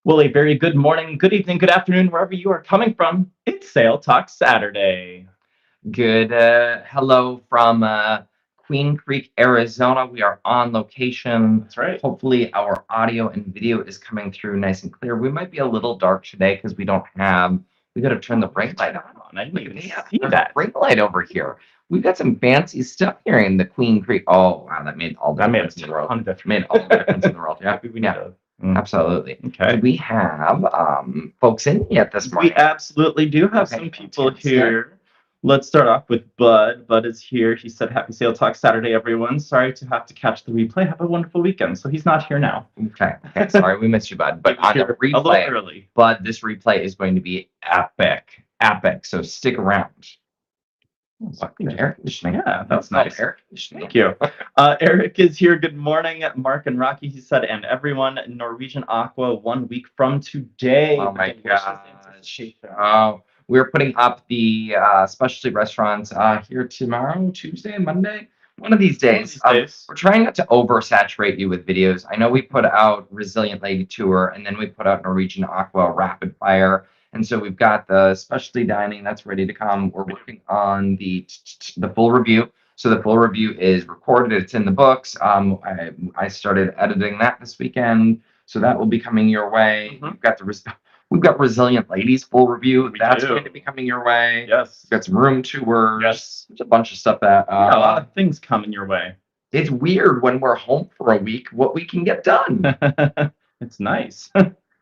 Well, a very good morning, good evening, good afternoon, wherever you are coming from. It's Sail Talk Saturday. Good hello from Queen Creek, Arizona. We are on location. That's right. Hopefully our audio and video is coming through nice and clear. We might be a little dark today because we got to turn the ring light on. I didn't even see There's that. a ring light over here. We've got some fancy stuff here in the Queen Creek. Oh, wow, that made all the That made difference a in the world. ton of difference. Made all the difference in the world. Yeah, Maybe we need yeah, to- absolutely. Okay. Do we have folks in yet this morning? We absolutely do have Okay, some people fantastic. here. Let's start off with Bud. Bud is here. He said, Happy Sail Talk Saturday, everyone. Sorry to have to catch the replay. Have a wonderful weekend. So he's not here now. Okay. Sorry, we missed you, Bud. But on the A little replay, early. Bud, this replay is going to be epic. Epic. So stick around. Air conditioning. Yeah, that's nice. Air conditioning. Thank you. Eric is here. Good morning, Mark and Rocky. He said, and everyone, Norwegian Aqua 1 week from today. Oh my gosh. Oh, we're putting up the specialty restaurants here tomorrow, Tuesday, Monday. One of these days. We're trying not to oversaturate you with videos. I know we put out Resilient Lady Tour, and then we put out Norwegian Aqua Rapid Fire. And so we've got the specialty dining that's ready to come. We're working on the full review. So the full review is recorded. It's in the books. I started editing that this weekend, so that will be coming your way. We've got Resilient Ladies full review. That's going to be coming your way. Yes. We've got some room tours. Yes. There's a bunch of stuff that a lot of things coming your way. It's weird when we're home for a week what we can get done. It's nice.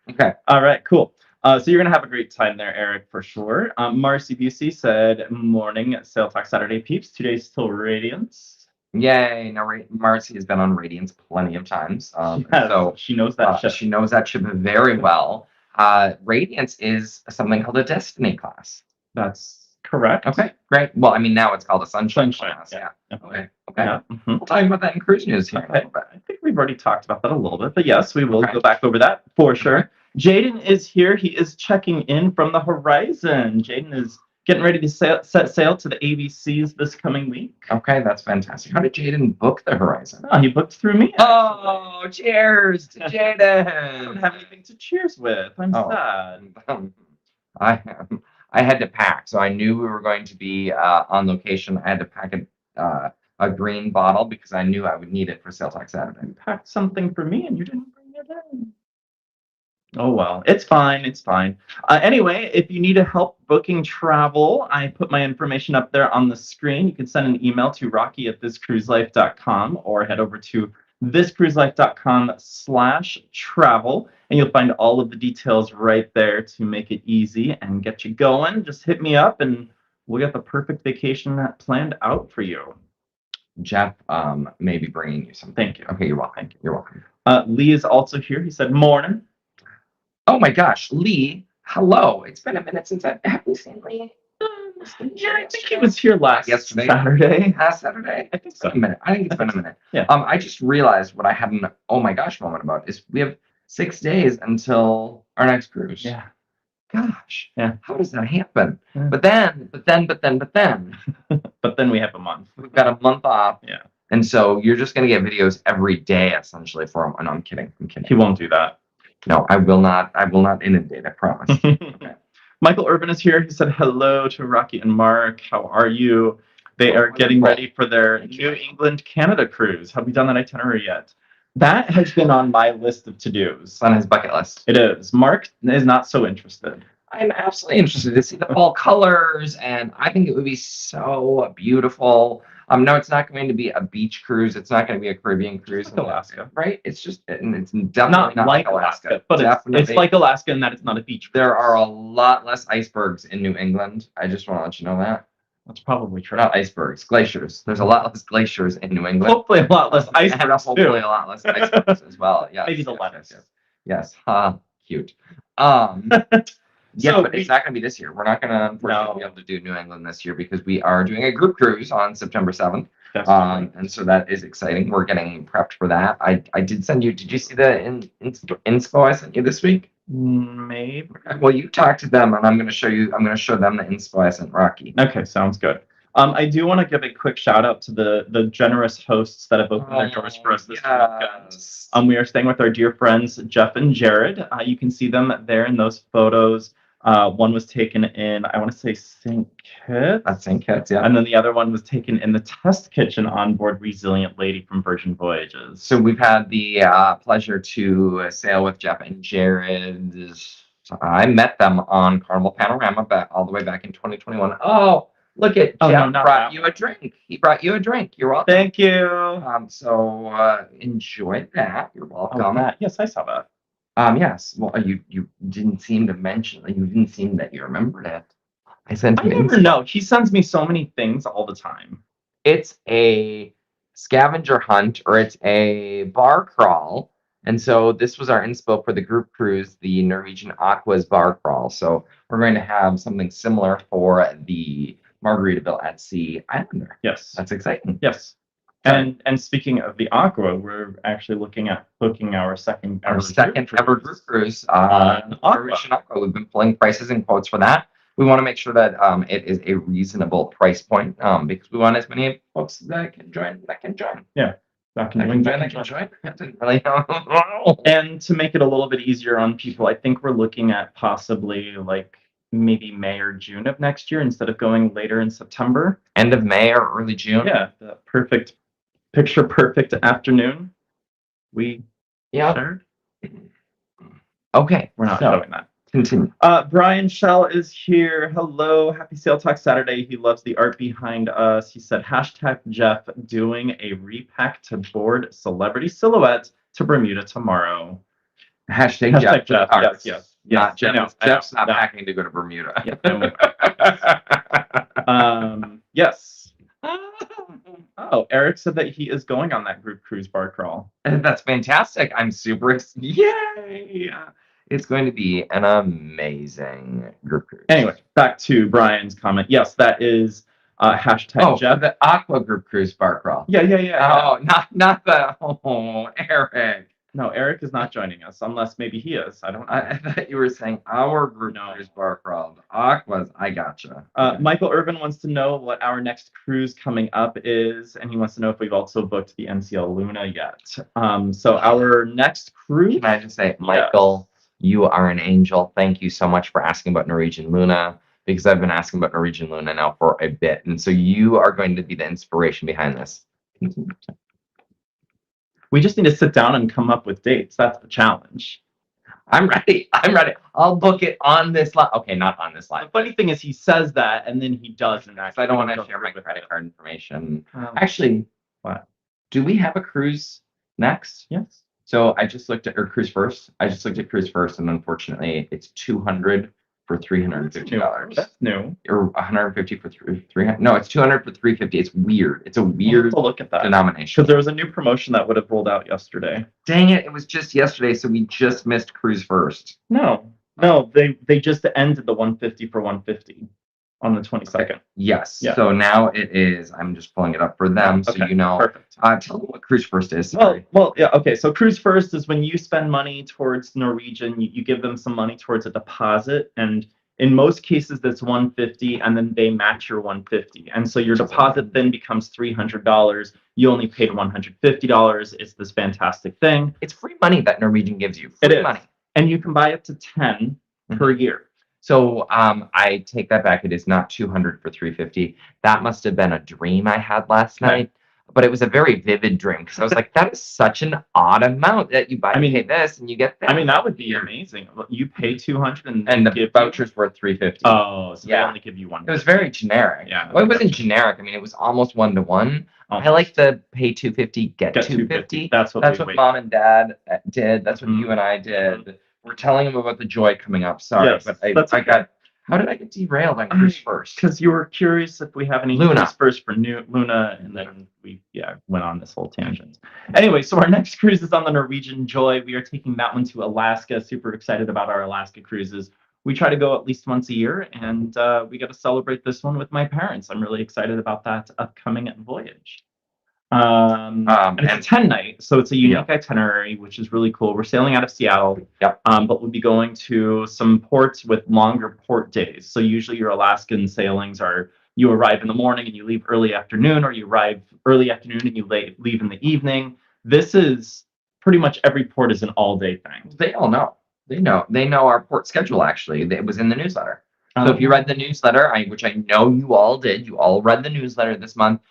Okay. All right, cool. So you're going to have a great time there, Eric, for sure. Marcy Busey said, morning, Sail Talk Saturday, peeps. 2 days till Radiance. Yay. Now, Marcy has been on Radiance plenty of times. So she knows that ship. She knows that ship very well. Radiance is something called a Destiny class. That's correct. Okay, great. Well, I mean, now it's called a Sunshine class. Yeah. Okay. Yeah. We'll talk about that in cruise news here. Okay. I think we've already talked about that a little bit, but yes, we will go back over that for sure. Jaden is here. He is checking in from the horizon. Jaden is getting ready to set sail to the ABCs this coming week. Okay, that's fantastic. How did Jaden book the horizon? Oh, he booked through me. Oh, cheers to Jaden. I don't have anything to cheers with. I'm sad. I had to pack, so I knew we were going to be on location. I had to pack a green bottle because I knew I would need it for Sail Talk Saturday. You packed something for me and you didn't bring it in. Oh, well, it's fine. It's fine. Anyway, if you need help booking travel, I put my information up there on the screen. You can send an email to rocky@thiscruiselife.com or head over to thiscruiselife.com/travel, and you'll find all of the details right there to make it easy and get you going. Just hit me up and we'll get the perfect vacation planned out for you. Jeff may be bringing you something. Thank you. Okay, you're welcome. Thank you. You're welcome. Lee is also here. He said, morning. Oh my gosh, Lee, hello. It's been a minute since have you seen Lee? Yeah, I think he was here yesterday. Saturday. Last Saturday? I think so. A minute. I think it's been a minute. Yeah. I just realized what I had an oh my gosh moment about is we have 6 days until our next cruise. Yeah. Gosh. Yeah. How does that happen? Yeah. But then. But then we have a month. We've got a month off. Yeah. And so you're just gonna get videos every day essentially for him. And I'm kidding. He won't do that. No, I will not inundate, I promise. Okay. Michael Urban is here. He said hello to Rocky and Mark. How are you? They are getting ready for their New England Canada cruise. Have we done that itinerary yet? That has been on my list of to-dos. It's on his bucket list. It is. Mark is not so interested. I'm absolutely interested to see the fall colors, and I think it would be so beautiful. No, it's not going to be a beach cruise. It's not going to be a Caribbean cruise. Like Alaska, right? It's just, and it's definitely not like Alaska, but it's like Alaska in that it's not a beach cruise. There are a lot less icebergs in New England. I just want to let you know that. That's probably true. Not icebergs, glaciers. There's a lot less glaciers in New England. Hopefully a lot less icebergs too. Hopefully a lot less icebergs as well. Yes. Maybe the lettuce. Yes. Cute. Yeah, but it's not going to be this year. We're not going to, unfortunately, be able to do New England this year because we are doing a group cruise on September 7th. And so that is exciting. We're getting prepped for that. I did send you, did you see the inspo I sent you this week? Maybe. Well, you talk to them and I'm going to show them the inspo I sent Rocky. Okay, sounds good. I do want to give a quick shout out to the generous hosts that have opened their doors for us this weekend. We are staying with our dear friends Jeff and Jared. You can see them there in those photos. One was taken in, I want to say, St. Kitts. That's St. Kitts, yeah. And then the other one was taken in the test kitchen on board Resilient Lady from Virgin Voyages. So we've had the pleasure to sail with Jeff and Jared. I met them on Carnival Panorama all the way back in 2021. Oh, look at Jeff brought you a drink. He brought you a drink. You're welcome. Thank you. So enjoy that. You're welcome. Yes, I saw that. Yes. Well, you didn't seem to mention. You didn't seem that you remembered it. I sent him. I never know. He sends me so many things all the time. It's a scavenger hunt, or it's a bar crawl. And so this was our inspo for the group cruise, the Norwegian Aqua's bar crawl. So we're going to have something similar for the Margaritaville at Sea Islander. Yes. That's exciting. Yes. And speaking of the Aqua, we're actually looking at booking our second ever group cruise on Norwegian Aqua. We've been pulling prices and quotes for that. We want to make sure that it is a reasonable price point because we want as many folks that can join. Yeah. That can join. Really and to make it a little bit easier on people, I think we're looking at possibly like maybe May or June of next year instead of going later in September. End of May or early June. Yeah, the picture perfect afternoon. Shared. Okay, we're not showing that. Continue. Brian Shell is here. Hello. Happy Sail Talk Saturday. He loves the art behind us. He said, #Jeff doing a repack to board Celebrity Silhouette to Bermuda tomorw. Jeff. Yes. Not Jeff. Jeff's not packing to go to Bermuda. Yes. Oh, Eric said that he is going on that group cruise bar crawl. That's fantastic. I'm super excited. Yay! It's going to be an amazing group cruise. Anyway, back to Brian's comment. Yes, that is Jeff. The Aqua group cruise bar crawl. Yeah. Oh, not the Eric. No, Eric is not joining us unless maybe he is. I don't know. I thought you were saying our group cruise bar crawl. Aqua's. I gotcha. Michael Irvin wants to know what our next cruise coming up is, and he wants to know if we've also booked the NCL Luna yet. So our next cruise. Can I just say, Michael? Yes. You are an angel. Thank you so much for asking about Norwegian Luna, because I've been asking about Norwegian Luna now for a bit. And so you are going to be the inspiration behind this. We just need to sit down and come up with dates. That's the challenge. I'm ready. I'll book it on this line. Okay, not on this line. The funny thing is he says that and then he doesn't. I don't want to share my credit card information. Actually, what? Do we have a cruise next? Yes. So I just looked at Cruise First. I just looked at Cruise First, and unfortunately, it's $200 for $350. That's new. Or $150 for $300. No, it's $200 for $350. It's weird. It's a weird look at that denomination. Because there was a new promotion that would have rolled out yesterday. Dang it! It was just yesterday, so we just missed Cruise First. No, they just ended the $150 for $150 on the 22nd. Okay. Yes. Yeah. So now it is. I'm just pulling it up for them, so you know. Perfect. Tell them what Cruise First is. Well, yeah. Okay. So Cruise First is when you spend money towards Norwegian, you give them some money towards a deposit, and in most cases that's $150, and then they match your $150, and so your deposit then becomes $300. You only paid $150. It's this fantastic thing. It's free money that Norwegian gives you. Free money, and you can buy up to 10 per year. So I take that back. It is not $200 for $350. That must have been a dream I had last night. But it was a very vivid dream because I was like, that is such an odd amount that you buy. You pay this and you get that. That would be amazing. You pay $200 and the voucher's worth $350. Oh, so they only give you $150. It was very generic. Yeah. Well, it wasn't generic. It was almost 1-to-1. I like to pay $250, get $250. That's what Mom and Dad did. That's what you and I did. We're telling them about the Joy coming up. Sorry, but I got. How did I get derailed on Cruise First? Because you were curious if we have any Cruise First for Luna, and then we went on this whole tangent. Anyway, so our next cruise is on the Norwegian Joy. We are taking that one to Alaska. Super excited about our Alaska cruises. We try to go at least once a year, and we got to celebrate this one with my parents. I'm really excited about that upcoming voyage. And it's a 10-night, so it's a unique itinerary, which is really cool. We're sailing out of Seattle, but we'll be going to some ports with longer port days. So usually your Alaskan sailings are you arrive in the morning and you leave early afternoon, or you arrive early afternoon and you leave in the evening. This is pretty much every port is an all-day thing. They all know. They know our port schedule. Actually, it was in the newsletter. So if you read the newsletter, which I know you all did, you all read the newsletter this month.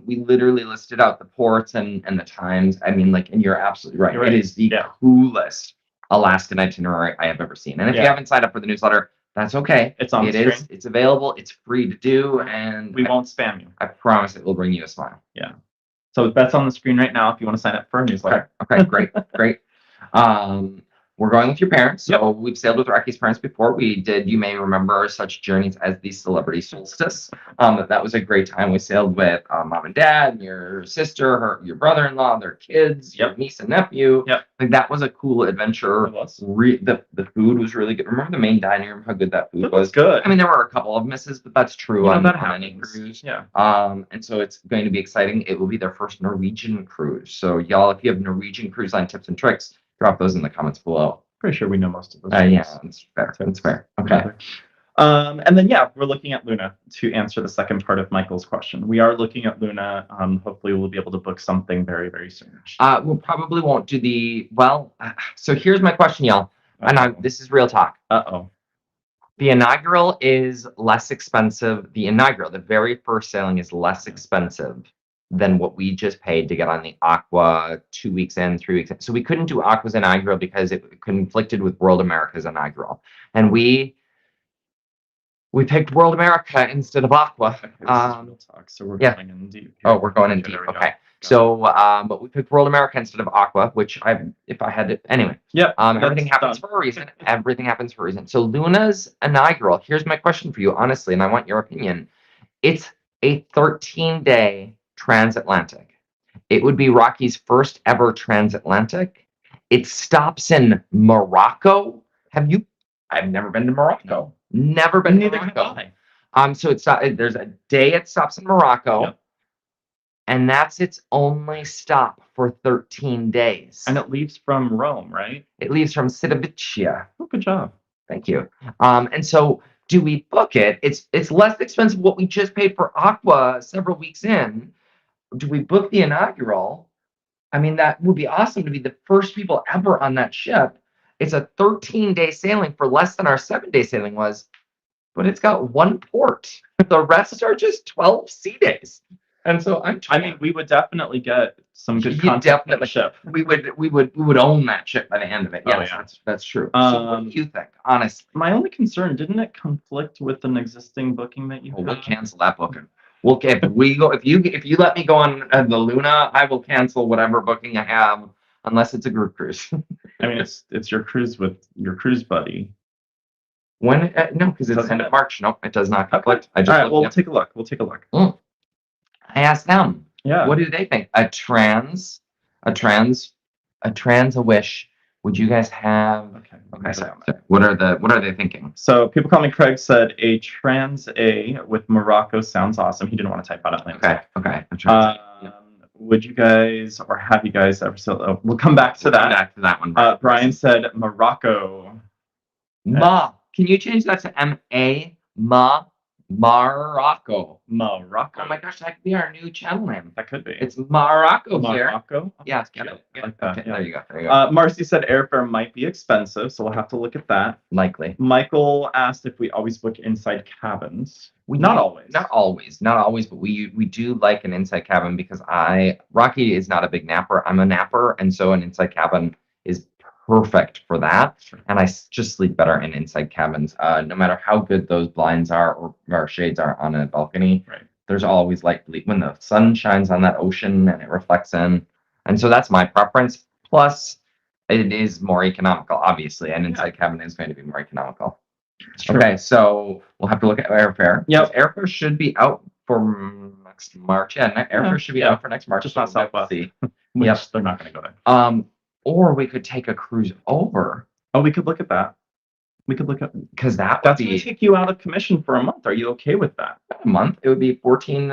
We literally listed out the ports and the times. I mean, like, and you're absolutely right. It is the coolest Alaskan itinerary I have ever seen. And if you haven't signed up for the newsletter, that's okay. It's on the screen. It's available. It's free to do, and we won't spam you. I promise it will bring you a smile. Yeah. So that's on the screen right now if you want to sign up for a newsletter. Okay, great. We're going with your parents. So we've sailed with Rocky's parents before. We did, you may remember, such journeys as the Celebrity Solstice. That was a great time. We sailed with mom and dad, your sister, your brother-in-law, their kids, your niece and nephew. Like, that was a cool adventure. It was. The food was really good. Remember the main dining room, how good that food was? Good. I mean, there were a couple of misses, but that's true on any cruise. Yeah. And so it's going to be exciting. It will be their first Norwegian cruise. So y'all, if you have Norwegian cruise line tips and tricks, drop those in the comments below. Pretty sure we know most of those. Yeah, that's fair. That's fair. Okay. And then, we're looking at Luna to answer the second part of Michael's question. We are looking at Luna. Hopefully we'll be able to book something very, very soon. We'll probably won't do so here's my question, y'all. And this is real talk. The inaugural is less expensive. The very first sailing is less expensive than what we just paid to get on the Aqua 2 weeks in, 3 weeks in. So we couldn't do Aqua's inaugural because it conflicted with World America's inaugural. And we picked World America instead of Aqua. So we're going in deep. Oh, we're going in deep. Okay. So, but we picked World America instead of Aqua, which if I had to, anyway. Everything happens for a reason. Everything happens for a reason. So Luna's inaugural, here's my question for you, honestly, and I want your opinion. It's a 13-day transatlantic. It would be Rocky's first ever transatlantic. It stops in Morocco. I've never been to Morocco. Never been to Morocco. So there's a day it stops in Morocco, and that's its only stop for 13 days. And it leaves from Rome, right? It leaves from Civitavecchia. Oh, good job. Thank you. And so do we book it? It's less expensive what we just paid for Aqua several weeks in. Do we book the inaugural? I mean, that would be awesome to be the first people ever on that ship. It's a 13-day sailing for less than our 7-day sailing was, but it's got one port. The rest are just 12 sea days. And so we would definitely get some good content on the ship. We would own that ship by the end of it. Yes, that's true. So what do you think, honestly? My only concern, didn't it conflict with an existing booking that you have? We'll cancel that booking. If you let me go on the Luna, I will cancel whatever booking I have, unless it's a group cruise. I mean, it's your cruise with your cruise buddy. When no, because it's end of March. No, it does not conflict. All right, we'll take a look. I asked them. Yeah. What do they think? A wish. Would you guys have? Okay. So what are they thinking? So people call me Craig said a trans A with Morocco sounds awesome. He didn't want to type out Atlantic. Okay. Would you guys or have you guys ever sailed? We'll come back to that. Back to that one. Brian said Morocco. Can you change that to M-A? Morocco. Morocco. Oh my gosh, that could be our new channel name. That could be. It's Morocco here. Morocco? Yeah, get it. Like that, okay, there you go. Marcy said airfare might be expensive, so we'll have to look at that. Likely. Michael asked if we always book inside cabins. Not always, but we do like an inside cabin because Rocky is not a big napper. I'm a napper, and so an inside cabin is perfect for that. Sure. And I just sleep better in inside cabins. No matter how good those blinds are or shades are on a balcony, right. There's always light when the sun shines on that ocean and it reflects in. And so that's my preference. Plus, it is more economical, obviously. An inside cabin is going to be more economical. Okay, so we'll have to look at airfare. Yep. Airfare should be out for next March. Airfare should be out for next March. Just not Southwest. Yep. They're not going to go there. Or we could take a cruise over. Oh, we could look at that. Because that's going to take you out of commission for a month. Are you okay with that? A month? It would be 13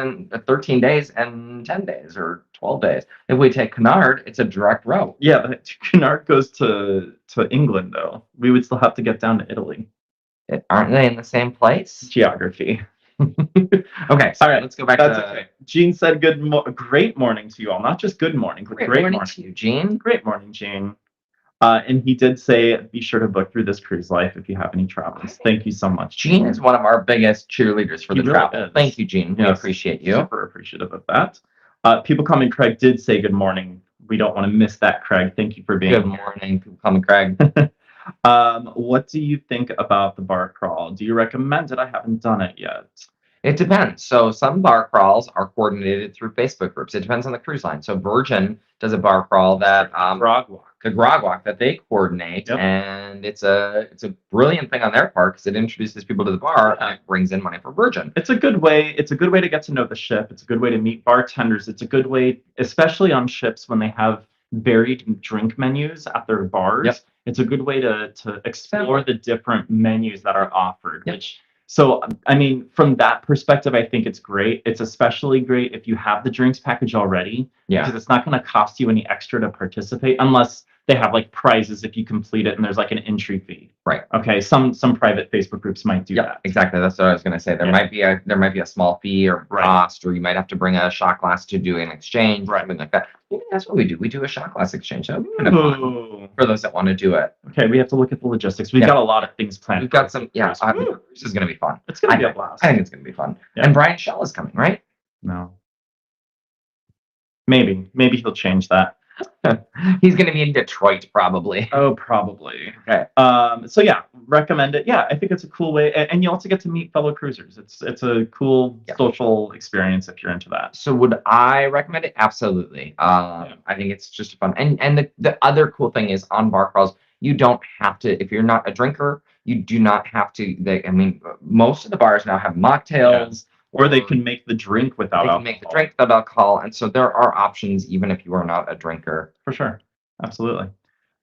days and 10 days or 12 days. If we take Cunard, it's a direct route. Yeah, but Cunard goes to England, though. We would still have to get down to Italy. Aren't they in the same place? Geography. Okay, All right, let's go back that's to okay. Jean said great morning to you all. Not just good morning, but great morning to you, Gene. Great morning, Jean. And he did say, be sure to book through this cruise life if you have any travels. Thank you so much. Gene is one of our biggest cheerleaders for He the really travel. is. Thank you, Gene. We Yes, appreciate you. Super appreciative of that. People coming, Craig did say good morning. We don't want to miss that, Craig. Thank you for being Good here. morning, people coming, Craig. What do you think about the bar crawl? Do you recommend it? I haven't done it yet. It depends. So some bar crawls are coordinated through Facebook groups. It depends on the cruise line. So Virgin does a bar crawl that the Grog Walk that they coordinate, and it's a brilliant thing on their part because it introduces people to the bar and it brings in money for Virgin. It's a good way. It's a good way to get to know the ship. It's a good way to meet bartenders. It's a good way, especially on ships when they have varied drink menus at their bars. It's a good way to explore the different menus that are offered. So, I mean, from that perspective, I think it's great. It's especially great if you have the drinks package already, because it's not going to cost you any extra to participate unless they have like prizes if you complete it and there's like an entry fee. Right. Okay. Some private Facebook groups might do that. Exactly. That's what I was going to say. There might be a small fee or cost, or you might have to bring a shot glass to do an exchange, or something like that. Maybe that's what we do. We do a shot glass exchange. That would be kind of fun for those that want to do it. Okay, we have to look at the logistics. We've got a lot of things planned. We've got some. This is going to be fun. It's going to be a blast. I think it's going to be fun. And Brian Shell is coming, right? No. Maybe he'll change that. He's going to be in Detroit, probably. Oh, probably. Okay. So yeah, recommend it. Yeah, I think it's a cool way, and you also get to meet fellow cruisers. It's a cool social experience if you're into that. So would I recommend it? Absolutely. I think it's just fun. And the other cool thing is on bar crawls, you don't have to, if you're not a drinker, you do not have to. I mean, most of the bars now have mocktails. Or they can make the drink without alcohol. Make the drink without alcohol. And so there are options even if you are not a drinker. For sure. Absolutely.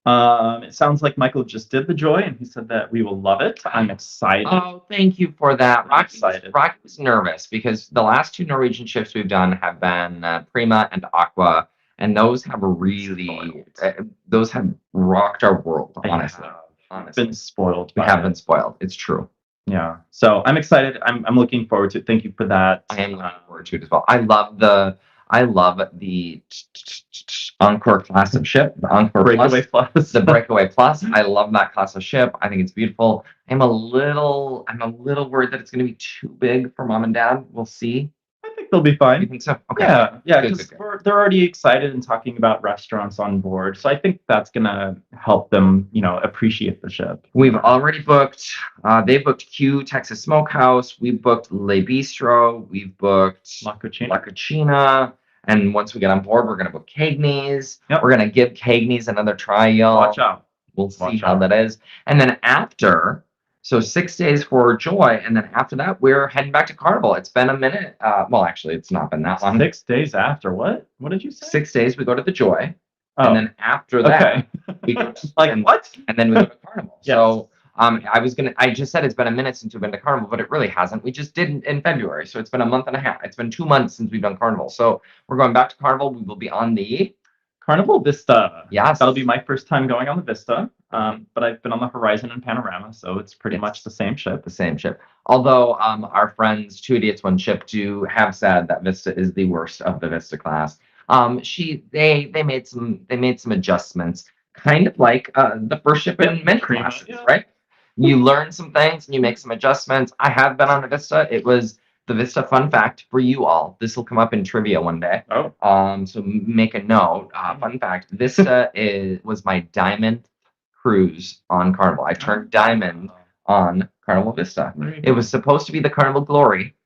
It sounds like Michael just did the Joy and he said that we will love it. I'm excited. Oh, thank you for that. I'm excited. Rocky was nervous because the last 2 Norwegian ships we've done have been Prima and Aqua. And those have really, those have rocked our world, honestly. Been spoiled. We have been spoiled. It's true. Yeah. So I'm excited. I'm looking forward to it. Thank you for that. I am looking forward to it as well. I love the Encore class of ship, the Encore Breakaway Plus. The Breakaway Plus. I love that class of ship. I think it's beautiful. I'm a little worried that it's going to be too big for mom and dad. We'll see. I think they'll be fine. You think so? Okay. Yeah, because they're already excited and talking about restaurants on board. So I think that's gonna help them, appreciate the ship. We've already booked. They booked Q Texas Smokehouse. We booked Le Bistro. We've booked La Cucina. Cucina. And once we get on board, we're gonna book Cagney's. Yep. We're gonna give Cagney's another try, y'all. Watch out. We'll see how that is. And then after. So 6 days for Joy, and then after that, we're heading back to Carnival. It's been a minute. Well, actually, it's not been that long. 6 days after what? What did you say? 6 days we go to the Joy, and then after that, we go to, what? And then we go to Carnival. Yes. So I just said it's been a minute since we've been to Carnival, but it really hasn't. We just did in February, so it's been a month and a half. It's been 2 months since we've done Carnival. So we're going back to Carnival. We will be on the Carnival Vista. Yes. That'll be my first time going on the Vista. But I've been on the Horizon and Panorama, so it's pretty much the same ship. The same ship. Although our friends, 2 Idiots, 1 Ship, do have said that Vista is the worst of the Vista class. They made some adjustments, kind of like the first ship in many classes, right? You learn some things and you make some adjustments. I have been on the Vista. It was the Vista fun fact for you all. This will come up in trivia one day. Oh. So make a note. Fun fact: Vista was my diamond cruise on Carnival. I turned diamond on Carnival Vista. It was supposed to be the Carnival Glory,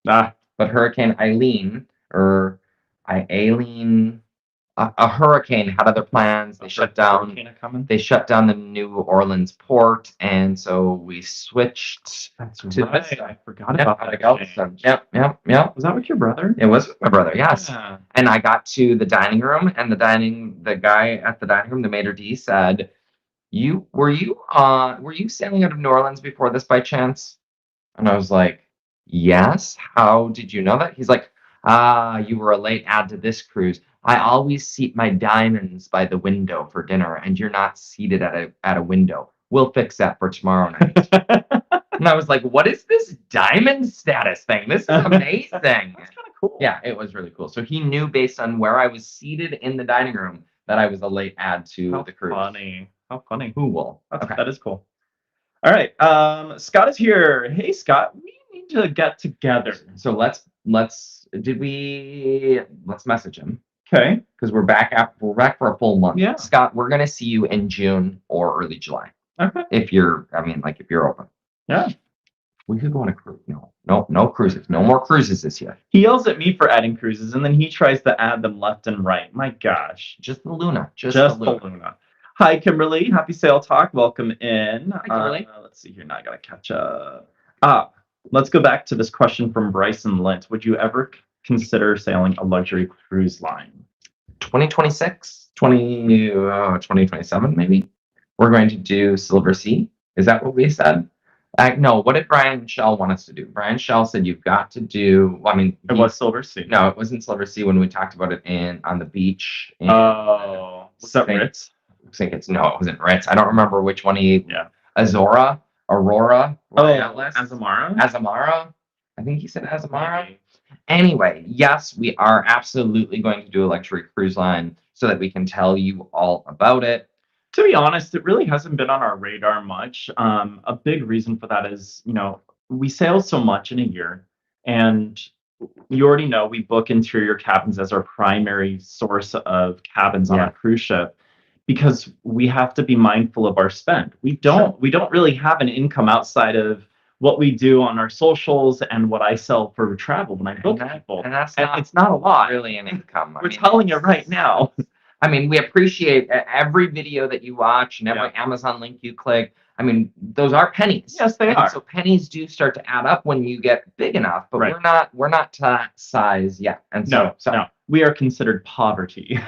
but Hurricane Eileen a hurricane had other plans. They shut down. They shut down the New Orleans port, and so we switched to Vista. I forgot about that. Yep. Was that with your brother? It was with my brother. Yes. Yeah. And I got to the dining room, and the guy at the dining room, the maitre d', said, were you sailing out of New Orleans before this by chance? And I was like, yes. How did you know that? He's like, you were a late add to this cruise. I always seat my diamonds by the window for dinner, and you're not seated at a window. We'll fix that for tomorrow night. And I was like, what is this diamond status thing? This is amazing. That's kind of cool. Yeah, it was really cool. So he knew based on where I was seated in the dining room that I was a late add to the cruise. How funny. Cool. That is cool. All right. Scott is here. Hey, Scott, we need to get together. So let's message him. Okay. Because we're back for a full month. Yeah. Scott, we're gonna see you in June or early July. Okay. If you're open. Yeah. We could go on a cruise. No cruises. No more cruises this year. He yells at me for adding cruises, and then he tries to add them left and right. My gosh. Just the Luna. Just the Luna. Hi, Kimberly. Happy Sail Talk. Welcome in. Hi, Kimberly. Let's see here. Now I gotta catch up. Let's go back to this question from Bryson Lint. Would you ever consider sailing a luxury cruise line? 2026, 2027, maybe. We're going to do Silver Sea. Is that what we said? No, what did Brian Shell want us to do? Brian Shell said you've got to do. It was Silver Sea. No, it wasn't Silver Sea when we talked about it on the beach. Was that Ritz? It wasn't Ritz. I don't remember which one he. Yeah. Aurora. Azamara. I think he said Azamara. Maybe. Anyway, yes, we are absolutely going to do a luxury cruise line so that we can tell you all about it. To be honest, it really hasn't been on our radar much. A big reason for that is, we sail so much in a year, and you already know we book interior cabins as our primary source of cabins on a cruise ship because we have to be mindful of our spend. We don't really have an income outside of what we do on our socials and what I sell for travel when I book people. And it's not a lot. Really an income. We're telling you right now. I mean, we appreciate every video that you watch and every Amazon link you click. I mean, those are pennies. Yes, they are. So pennies do start to add up when you get big enough, but we're not to that size yet. And no, we are considered poverty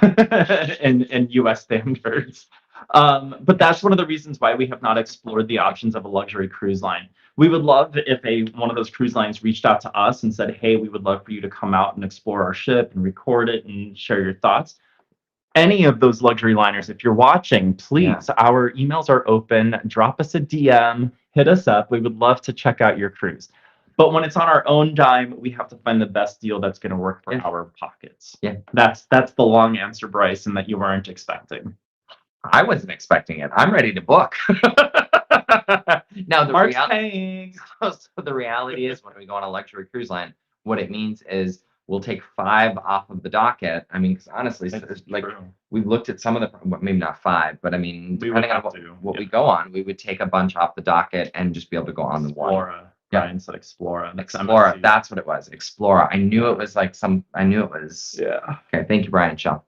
in U.S. standards. But that's one of the reasons why we have not explored the options of a luxury cruise line. We would love if one of those cruise lines reached out to us and said, hey, we would love for you to come out and explore our ship and record it and share your thoughts. Any of those luxury liners, if you're watching, please, our emails are open. Drop us a DM, hit us up. We would love to check out your cruise. But when it's on our own dime, we have to find the best deal that's going to work for our pockets. Yeah. That's the long answer, Bryson, that you weren't expecting. I wasn't expecting it. I'm ready to book. Now, the reality is when we go on a luxury cruise line, what it means is we'll take 5 off of the docket. I mean, because honestly, we've looked at some of the, maybe not 5, but I mean, depending on what we go on, we would take a bunch off the docket and just be able to go on the one. Brian said Explora. Explora. That's what it was. Explora. I knew it was Yeah. Okay. Thank you, Brian Shaw.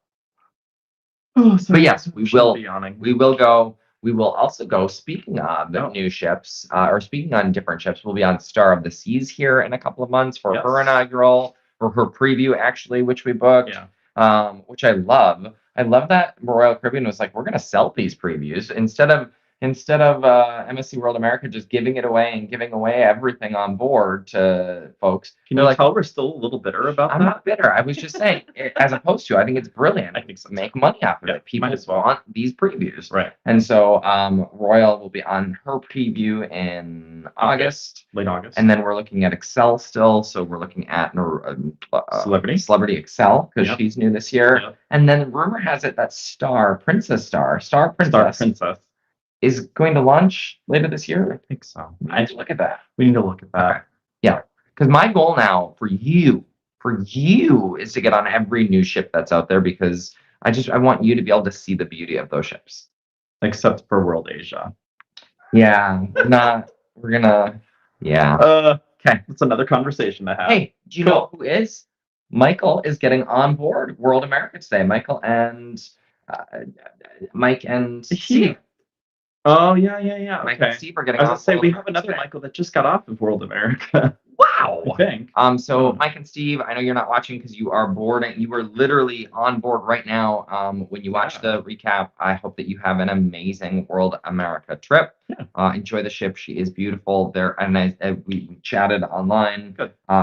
Oh, but yes, we will go. We will also go, speaking of new ships, or speaking on different ships, we'll be on Star of the Seas here in a couple of months for her inaugural, or her preview, actually, which we booked, which I love. I love that Royal Caribbean was like, we're going to sell these previews instead of MSC World America just giving it away and giving away everything on board to folks. Can you tell we're still a little bitter about that? I'm not bitter. I was just saying, as opposed to, I think it's brilliant. I think so. Make money off of it. People want these previews. Right. And so Royal will be on her preview in August. Late August. And then we're looking at Excel still. So we're looking at Celebrity Excel, because she's new this year. Yep. And then rumor has it that Star Princess is going to launch later this year. I think so. We need to look at that. Okay. Yeah. Because my goal now for you is to get on every new ship that's out there, because I want you to be able to see the beauty of those ships. Except for World Asia. Yeah. Okay. That's another conversation to have. Hey, do you know who is? Michael is getting on board World America today. Mike and Steve. Oh, yeah. Mike and Steve are getting on. I was going to say, we have another Michael that just got off of World America. Wow. I think. So Mike and Steve, I know you're not watching because you are boarding. You are literally on board right now. When you watch the recap, I hope that you have an amazing World America trip. Yeah. Enjoy the ship. She is beautiful. We chatted online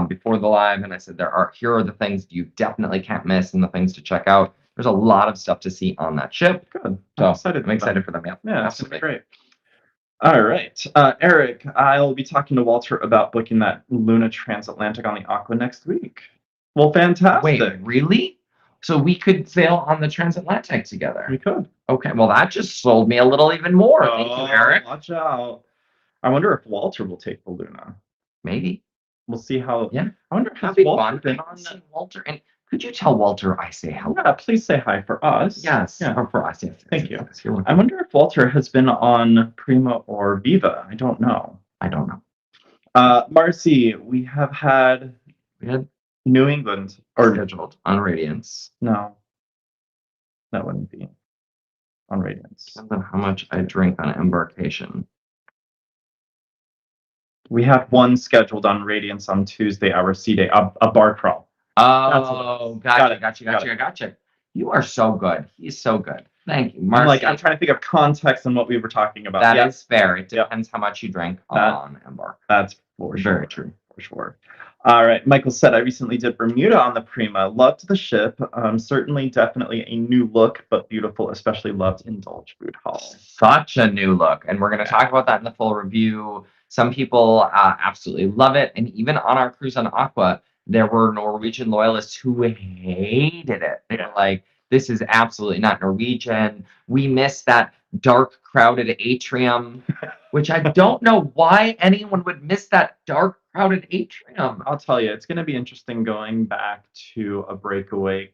before the live, and I said here are the things you definitely can't miss and the things to check out. There's a lot of stuff to see on that ship. Good. So I'm excited for them. Yeah, that's great. All right. Eric, I'll be talking to Walter about booking that Luna transatlantic on the Aqua next week. Well, fantastic. Wait, really? So we could sail on the transatlantic We together. could. Okay, well that just sold me a little even more. Thank you, Eric. Watch out. I wonder if Walter will take the Luna. Maybe. We'll see how. Yeah. I wonder if That'd be Walter fun. been I on see Walter, and could you tell Walter I say hello? Yeah, please say hi for us. Yes. Yeah. Or for us, yes. Thank you. Yes, you're I welcome. wonder if Walter has been on Prima or Viva. I don't know. I don't know. Marcy, we have had We had New England or scheduled on Radiance. no, that wouldn't be on Radiance. Depends on how much I drink on embarkation. We have one scheduled on Radiance on Tuesday, our C day, a bar crawl. Oh, Got it. gotcha. You are so good. He's so good. Thank you, I'm Marcy. I'm trying to think of context and what we were talking about. That is fair. It Yeah. depends how much you drink on Embark. That's for sure. Very true. For sure. All right. Michael said, I recently did Bermuda on the Prima. Loved the ship. Certainly, definitely a new look, but beautiful. Especially loved Indulge Food Hall. Such a new look. And we're going to talk about that in the full review. Some people absolutely love it. And even on our cruise on Aqua, there were Norwegian loyalists who hated it. They were like, this is absolutely not Norwegian. We miss that dark, crowded atrium, which I don't know why anyone would miss that dark, crowded atrium. I'll tell you, it's going to be interesting going back to a breakaway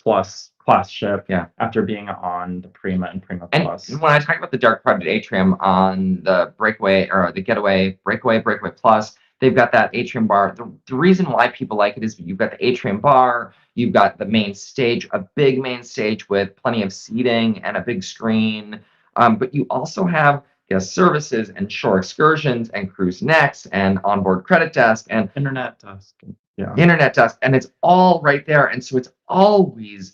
plus class ship after being on the Prima and Prima Plus. And when I talk about the dark crowded atrium on the breakaway or the getaway, breakaway plus, they've got that atrium bar. The reason why people like it is you've got the atrium bar, you've got the main stage, a big main stage with plenty of seating and a big screen. But you also have guest services and shore excursions and cruise necks and onboard credit desk and internet desk. Yeah. Internet desk. And it's all right there. And so it's always,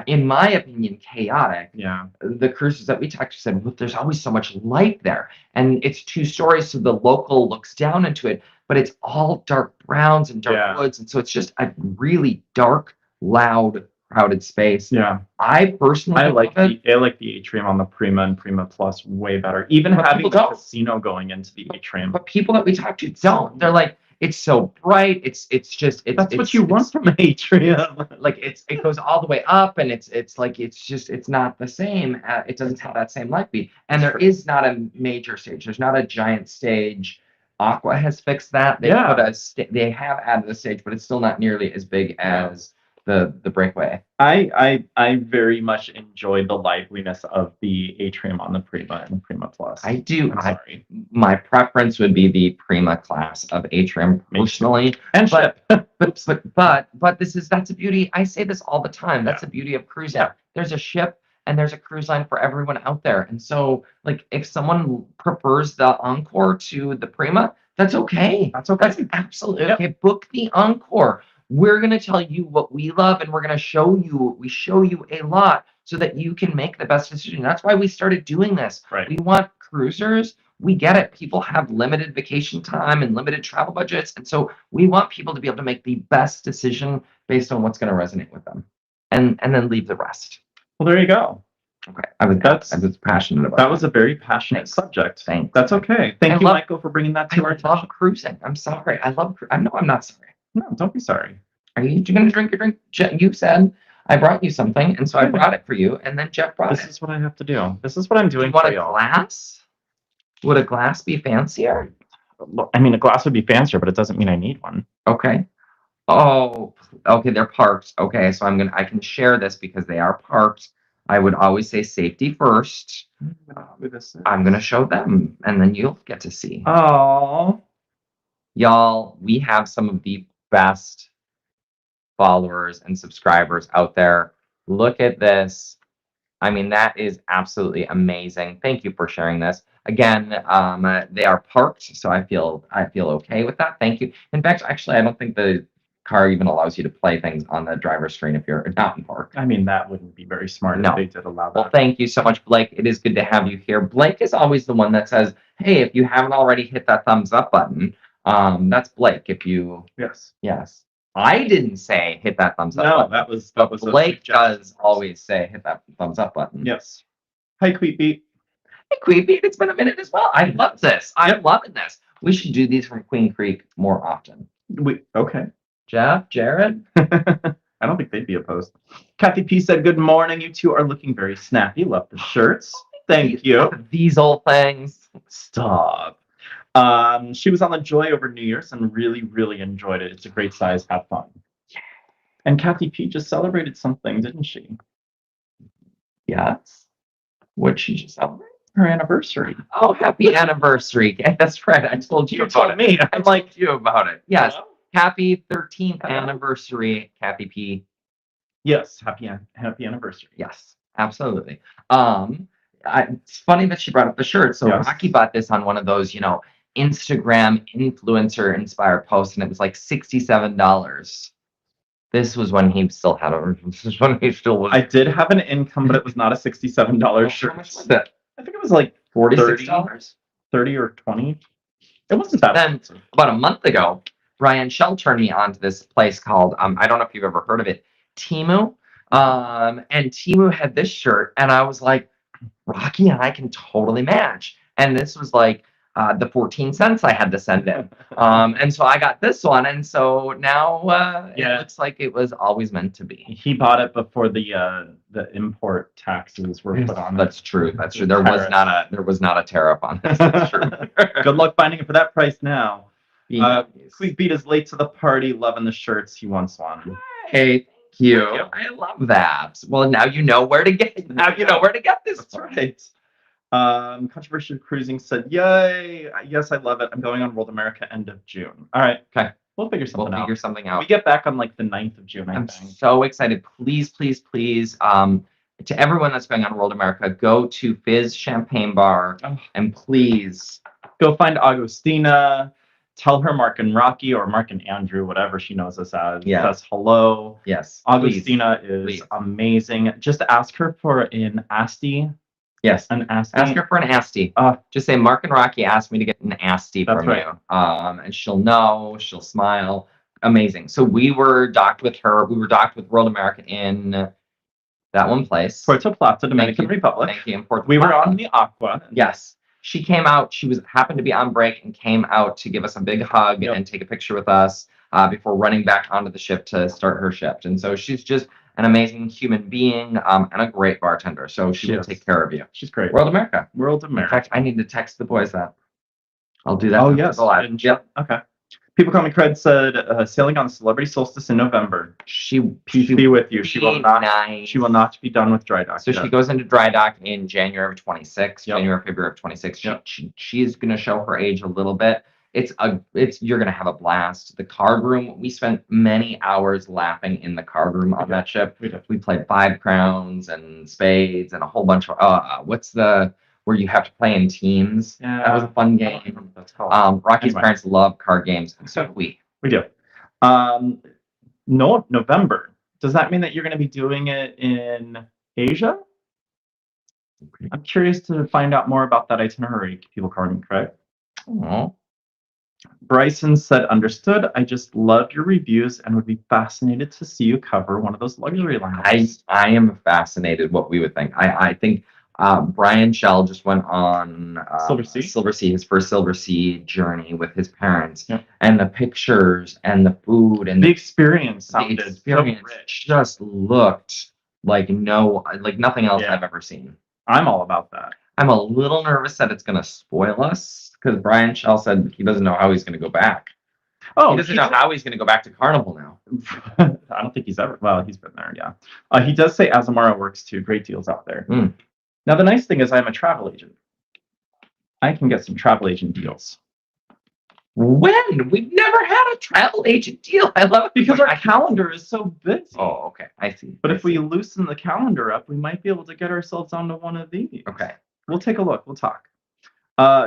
in my opinion, chaotic. Yeah. The cruises that we talked to said, look, there's always so much light there. And it's 2 stories, so the local looks down into it, but it's all dark browns and dark woods. And so it's just a really dark, loud, crowded space. Yeah. I personally like the atrium on the Prima and Prima Plus way better. Even having the casino going into the atrium. But people that we talk to don't. They're like, it's so bright. It's that's what you want from an atrium. Like it goes all the way up, and it's not the same. It doesn't have that same light beat, and there is not a major stage. There's not a giant stage. Aqua has fixed that. They they have added a stage, but it's still not nearly as big as the breakaway. I very much enjoyed the liveliness of the atrium on the Prima and Prima Plus. I do. My preference would be the Prima class of atrium personally. And but that's a beauty. I say this all the time. That's the beauty of cruising. Yeah. There's a ship and there's a cruise line for everyone out there. And so, like, if someone prefers the Encore to the Prima, that's okay. That's absolutely okay. Book the Encore. We're going to tell you what we love, and we're going to show you, we show you a lot so that you can make the best decision. That's why we started doing this. Right. We want cruisers. We get it. People have limited vacation time and limited travel budgets. And so we want people to be able to make the best decision based on what's going to resonate with them and then leave the rest. Well, there you go. Okay. I was passionate about that. That was a very passionate subject. Thanks. That's okay. Thank you, Michael, for bringing that to our attention. I love cruising. I'm sorry. I know I'm not sorry. No, don't be sorry. Are you going to drink your drink? You said I brought you something, and so I brought it for you, and then Jeff brought it. This is what I have to do. This is what I'm doing. You want a glass? Would a glass be fancier? I mean, a glass would be fancier, but it doesn't mean I need one. Okay. Oh, okay. They're parked. Okay, so I can share this because they are parked. I would always say safety first. I'm going to show them, and then you'll get to see. Oh, y'all, we have some of the best followers and subscribers out there. Look at this. I mean, that is absolutely amazing. Thank you for sharing this. Again, they are parked, so I feel okay with that. Thank you. In fact, actually, I don't think the car even allows you to play things on the driver's screen if you're not in park. I mean, that wouldn't be very smart if they did allow that. Well, thank you so much, Blake. It is good to have you here. Blake is always the one that says, hey, if you haven't already hit that thumbs up button, that's Blake. If you yes. I didn't say hit that thumbs up button. that was Blake does always say hit that thumbs up button. Yes. Hi, Queepy. Queen Beat, it's been a minute as well. I love this. I'm loving this. We should do these from Queen Creek more often. Okay. Jeff, Jared? I don't think they'd be opposed. Kathy P said, good morning. You two are looking very snappy. Love the shirts. Thank you. These old things. Stop. She was on the Joy over New Year's and really, really enjoyed it. It's a great size. Have fun. Yeah. And Kathy P just celebrated something, didn't she? Yes. What'd she just celebrate? Her anniversary. Oh, happy anniversary. Yeah, that's right. I told you about it. Me. I'm like, you about it. Yes. Hello? Happy 13th anniversary, Kathy P. Yes, happy anniversary. Yes, absolutely. It's funny that she brought up the shirt. So Yes. Rocky bought this on one of those, Instagram influencer inspired posts, and it was like $67. This was when he still had a. This is when he still was. I did have an income, but it was not a $67 shirt. How much was it? I think it was like $46. 30 or 20. It wasn't that Then expensive. about a month ago, Ryan Shell turned me on to this place called I don't know if you've ever heard of it, Temu. And Temu had this shirt, and I was like, Rocky and I can totally match. And this was like the 14 cents I had to send in. And so I got this one, and so now it looks like it was always meant to be. He bought it before the import taxes were put on. That's true. That's true. There was not a tariff on this. That's true. Good luck finding it for that price now. Yes. Quick Beat is late to the party, loving the shirts. He wants one. Hey, thank you. I love that. Well, now you know where to get. Now you know where to get this. That's right. Controversial Cruising said, yay. Yes, I love it. I'm going on World America end of June. All right. Okay. We'll figure something out. We get back on like the 9th of June, I'm so excited. Please, please, please, to everyone that's going on World America, go to Fizz Champagne Bar and please go find Augustina. Tell her Mark and Rocky or Mark and Andrew, whatever she knows us as. Yeah. Says hello. Yes. Augustina is amazing. Just ask her for an Asti. Yes. An Asti. Ask her for an Asti. Just say Mark and Rocky asked me to get an Asti from you. And she'll know. She'll smile. Amazing. So we were docked with her. We were docked with World America in that one place. Puerto Plata, Dominican Republic. Thank you. In Puerto we Plata. were on the Aqua. Yes. She came out. She happened to be on break and came out to give us a big hug and take a picture with us before running back onto the ship to start her shift. And so she's just an amazing human being and a great bartender. So she will take care of you. She's great. World America. World America. In fact, I need to text the boys that. I'll do that. Oh, yes. Yep. Okay. People Call Me Cred said sailing on Celebrity Solstice in November. Peace be with you. She will not be done with dry dock. So she goes into dry dock in January of 26, February of 26. She is going to show her age a little bit. You're going to have a blast. The card room, we spent many hours lapping in the card room on that ship. We played 5 crowns and spades and a whole bunch of where you have to play in teams. Yeah. That was a fun game. That's called. Rocky's parents love card games, and so do we. We do. November. Does that mean that you're going to be doing it in Asia? Okay. I'm curious to find out more about that itinerary. People Call Me Cred. Oh. Bryson said, understood. I just love your reviews and would be fascinated to see you cover one of those luxury liners. I am fascinated what we would think. I think Brian Shell just went on Silver Sea, his first Silver Sea journey with his parents, and the pictures and the food and the experience sounded so rich. Just looked like nothing else I've ever seen. I'm all about that. I'm a little nervous that it's going to spoil us because Brian Shell said he doesn't know how he's going to go back. Oh, he doesn't know how he's going to go back to Carnival now. I don't think he's ever. Well, he's been there, yeah. He does say Azamara works too. Great deals out there. Now, the nice thing is I'm a travel agent. I can get some travel agent deals. When? We've never had a travel agent deal. I love it because our calendar is so busy. Oh, okay. I see. But if we loosen the calendar up, we might be able to get ourselves onto one of these. Okay. We'll take a look. We'll talk.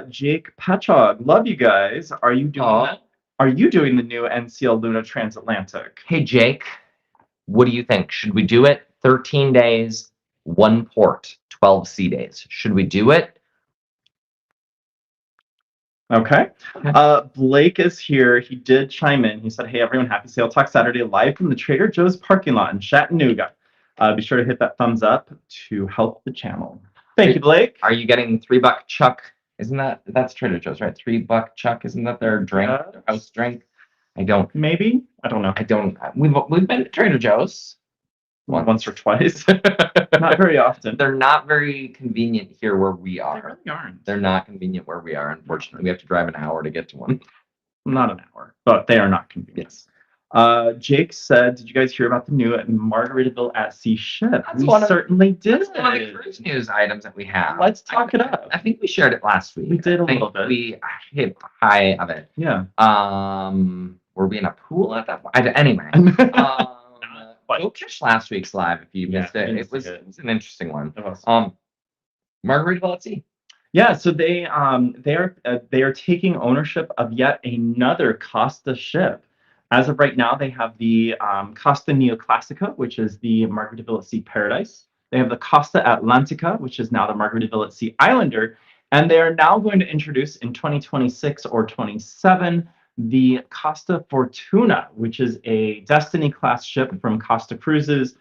Jake Patchog, love you guys. Are you doing that? Are you doing the new NCL Luna Transatlantic? Hey, Jake, what do you think? Should we do it? 13 days, 1 port, 12 sea days. Should we do it? Okay. Blake is here. He did chime in. He said, hey, everyone, happy Sail Talk Saturday live from the Trader Joe's parking lot in Chattanooga. Be sure to hit that thumbs up to help the channel. Thank you, Blake. Are you getting $3 Chuck? Isn't that's Trader Joe's, right? $3 Chuck, isn't that their drink, their house drink? Maybe. I don't know. We've been to Trader Joe's once or twice. Not very often. They're not very convenient here where we are. They really aren't. They're not convenient where we are, unfortunately. We have to drive an hour to get to one. Not an hour, but they are not convenient. Yes. Jake said, "Did you guys hear about the new Margaritaville at Sea ship?" We certainly did. That's one of the cruise news items that we have. Let's talk it up. I think we shared it last week. We did a little bit. We hit high of it. Yeah. Were we in a pool at that point? Anyway. Go catch last week's live if you missed it. It was an interesting one. Margaritaville at Sea. Yeah, so they are taking ownership of yet another Costa ship. As of right now, they have the Costa Neoclassica, which is the Margaritaville at Sea Paradise. They have the Costa Atlantica, which is now the Margaritaville at Sea Islander. And they are now going to introduce in 2026 or 27 the Costa Fortuna, which is a Destiny class ship from Costa Cruises.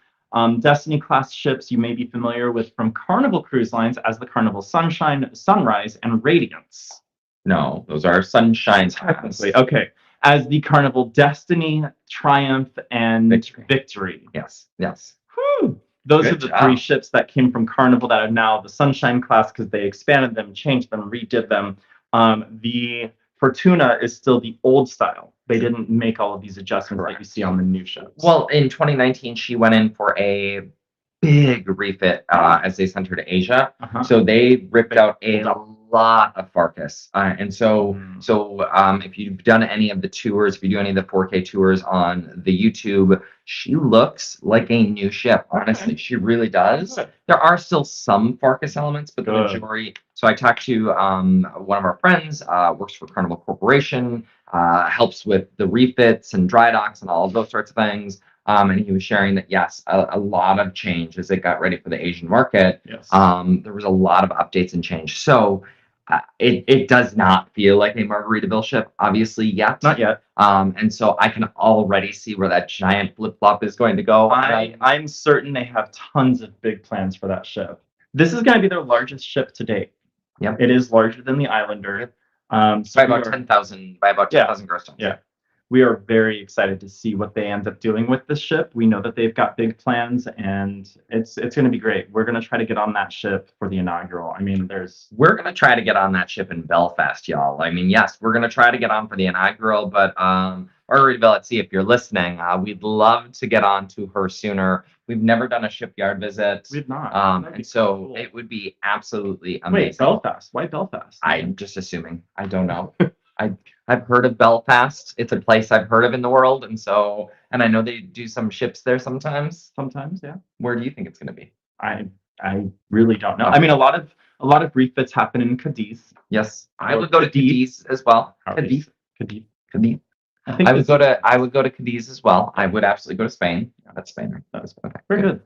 Destiny class ships you may be familiar with from Carnival Cruise Lines as the Carnival Sunshine, Sunrise, and Radiance. No, those are Sunshines. Okay. As the Carnival Destiny, Triumph, and Victory. Yes. Whew. Those are the three ships that came from Carnival that are now the Sunshine class because they expanded them, changed them, redid them. The Fortuna is still the old style. They didn't make all of these adjustments that you see on the new ships. Well, in 2019, she went in for a big refit as they sent her to Asia. So they ripped out a lot of Farkas. And so if you've done any of the tours, if you do any of the 4K tours on the YouTube, she looks like a new ship. Honestly, she really does. There are still some Farkas elements, but the majority. So I talked to one of our friends, works for Carnival Corporation, helps with the refits and dry docks and all of those sorts of things. And he was sharing that, yes, a lot of change as it got ready for the Asian market. Yes. There was a lot of updates and change. So it does not feel like a Margaritaville ship, obviously, yet. Not yet. And so I can already see where that giant flip-flop is going to go. I'm certain they have tons of big plans for that ship. This is going to be their largest ship to date. Yep. It is larger than the Islander. By about 10,000 gross tons. Yeah. We are very excited to see what they end up doing with this ship. We know that they've got big plans, and it's going to be great. We're going to try to get on that ship for the inaugural. I mean, we're going to try to get on that ship in Belfast, y'all. I mean, yes, we're going to try to get on for the inaugural, but Margaritaville at Sea, if you're listening, we'd love to get on to her sooner. We've never done a shipyard visit. We've not. And so cool. It would be absolutely amazing. Wait, Belfast? Why Belfast? I'm just assuming. I don't know. I've heard of Belfast. It's a place I've heard of in the world, and I know they do some ships there sometimes. Sometimes, yeah. Where do you think it's going to be? I really don't know. I mean, a lot of refits happen in Cadiz. Yes, I would go to Cadiz as well. Cadiz. I would go to Cadiz as well. I would absolutely go to Spain. Yeah, that's Spain, right? That was Spain. Okay. Very good.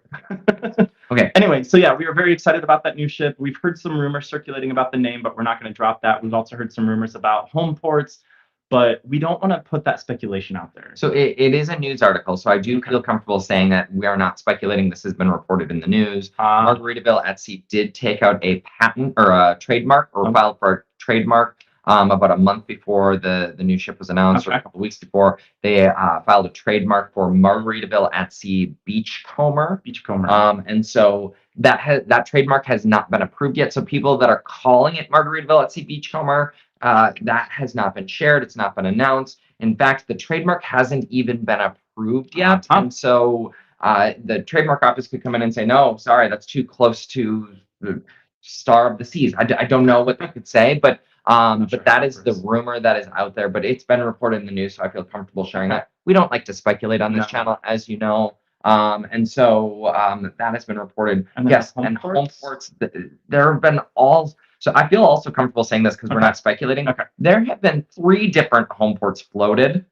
Okay. Anyway, so yeah, we are very excited about that new ship. We've heard some rumors circulating about the name, but we're not going to drop that. We've also heard some rumors about home ports, but we don't want to put that speculation out there. So it is a news article, so I do feel comfortable saying that we are not speculating. This has been reported in the news. Margaritaville at Sea did take out a patent or a trademark or filed for a trademark about a month before the new ship was announced, or a couple weeks before. They filed a trademark for Margaritaville at Sea Beachcomber. And so that trademark has not been approved yet. So people that are calling it Margaritaville at Sea Beachcomber, that has not been shared. It's not been announced. In fact, the trademark hasn't even been approved yet. And so the trademark office could come in and say, no, sorry, that's too close to the Star of the Seas. I don't know what they could say, but that is the rumor that is out there. But it's been reported in the news, so I feel comfortable sharing that. We don't like to speculate on this channel, as you know. And so that has been reported. Yes, and home ports, there have been all... So I feel also comfortable saying this because we're not speculating. There have been 3 different home ports floated.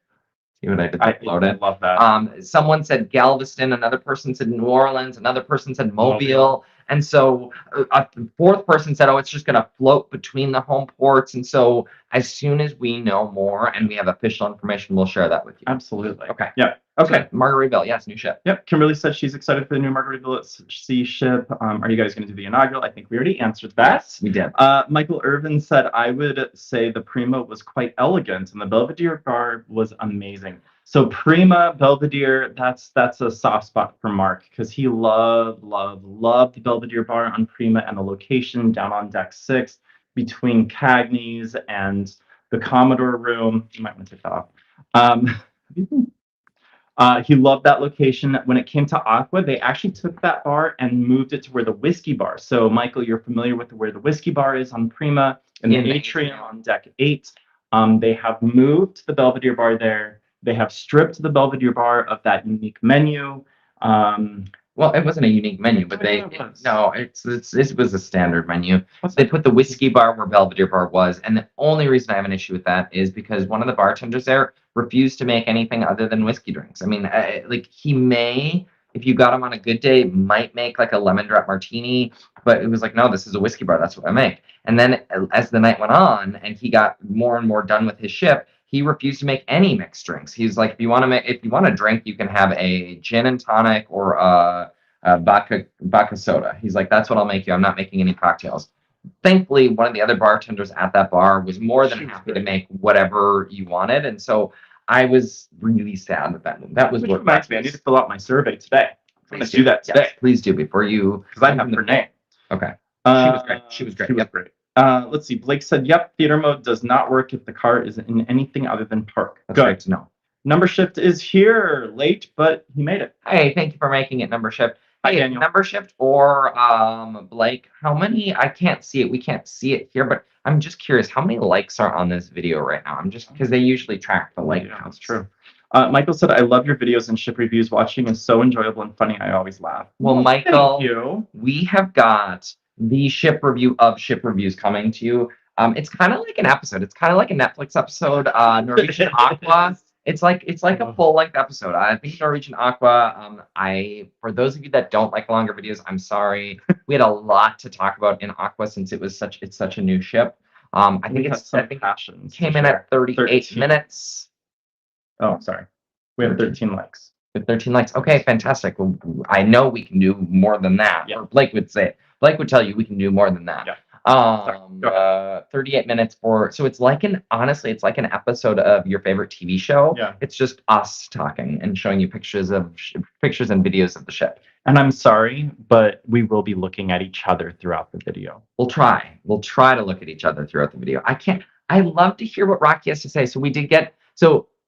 See what I did? Floated. I love that. Someone said Galveston. Another person said New Orleans. Another person said Mobile. And so a fourth person said, oh, it's just going to float between the home ports. And so as soon as we know more and we have official information, we'll share that with you. Absolutely. Okay. Yeah. Okay. So, Margaritaville, yes, new ship. Yep. Kimberly said she's excited for the new Margaritaville at Sea ship. Are you guys going to do the inaugural? I think we already answered that. Yes, we did. Michael Irvin said, I would say the Prima was quite elegant and the Belvedere bar was amazing. So Prima, Belvedere, that's a soft spot for Mark because he loved the Belvedere bar on Prima and the location down on deck 6 between Cagney's and the Commodore room. You might want to take that off. He loved that location. When it came to Aqua, they actually took that bar and moved it to where the whiskey bar. So, Michael, you're familiar with where the whiskey bar is on Prima and the atrium on deck 8. They have moved the Belvedere bar there. They have stripped the Belvedere bar of that unique menu. Well, it wasn't a unique menu, but it was a standard menu. They put the whiskey bar where Belvedere bar was, and the only reason I have an issue with that is because one of the bartenders there refused to make anything other than whiskey drinks. I mean, he may, if you got him on a good day, might make like a lemon drop martini, but it was like, no, this is a whiskey bar. That's what I make. And then as the night went on, and he got more and more done with his shift, he refused to make any mixed drinks. He's like, if you want to drink, you can have a gin and tonic or a vodka soda. He's like, that's what I'll make you. I'm not making any cocktails. Thankfully, one of the other bartenders at that bar was more than happy to make whatever you wanted. And so I was really sad that was what reminds me. I need to fill out my survey today. I'm going to do that today. Yes, please do before you. Because I have her name. Okay. She was great. She was great. Let's see. Blake said, yep, theater mode does not work if the car isn't in anything other than park. That's right to know. Number shift is here. Late, but he made it. Hey, thank you for making it number shift. Hi, Daniel. Number shift or Blake, how many? I can't see it. We can't see it here, but I'm just curious. How many likes are on this video right now? I'm just because they usually track the like counts. That's true. Michael said, I love your videos and ship reviews. Watching is so enjoyable and funny. I always laugh. Well, Michael, thank you. We have got the ship review of ship reviews coming to you. It's kind of like an episode. It's kind of like a Netflix episode. Norwegian Aqua. It's like a full length episode. I think Norwegian Aqua. For those of you that don't like longer videos, I'm sorry. We had a lot to talk about in Aqua since it's such a new ship. I think it came in at 38 minutes. Oh, sorry. We have 13 likes. 13 likes. Okay, fantastic. Well, I know we can do more than that. Yeah. Or Blake would say it. Blake would tell you we can do more than that. Yeah. 38 minutes so it's like an episode of your favorite TV show. Yeah. It's just us talking and showing you pictures and videos of the ship. And I'm sorry, but we will be looking at each other throughout the video. We'll try to look at each other throughout the video. I love to hear what Rocky has to say. So we did get,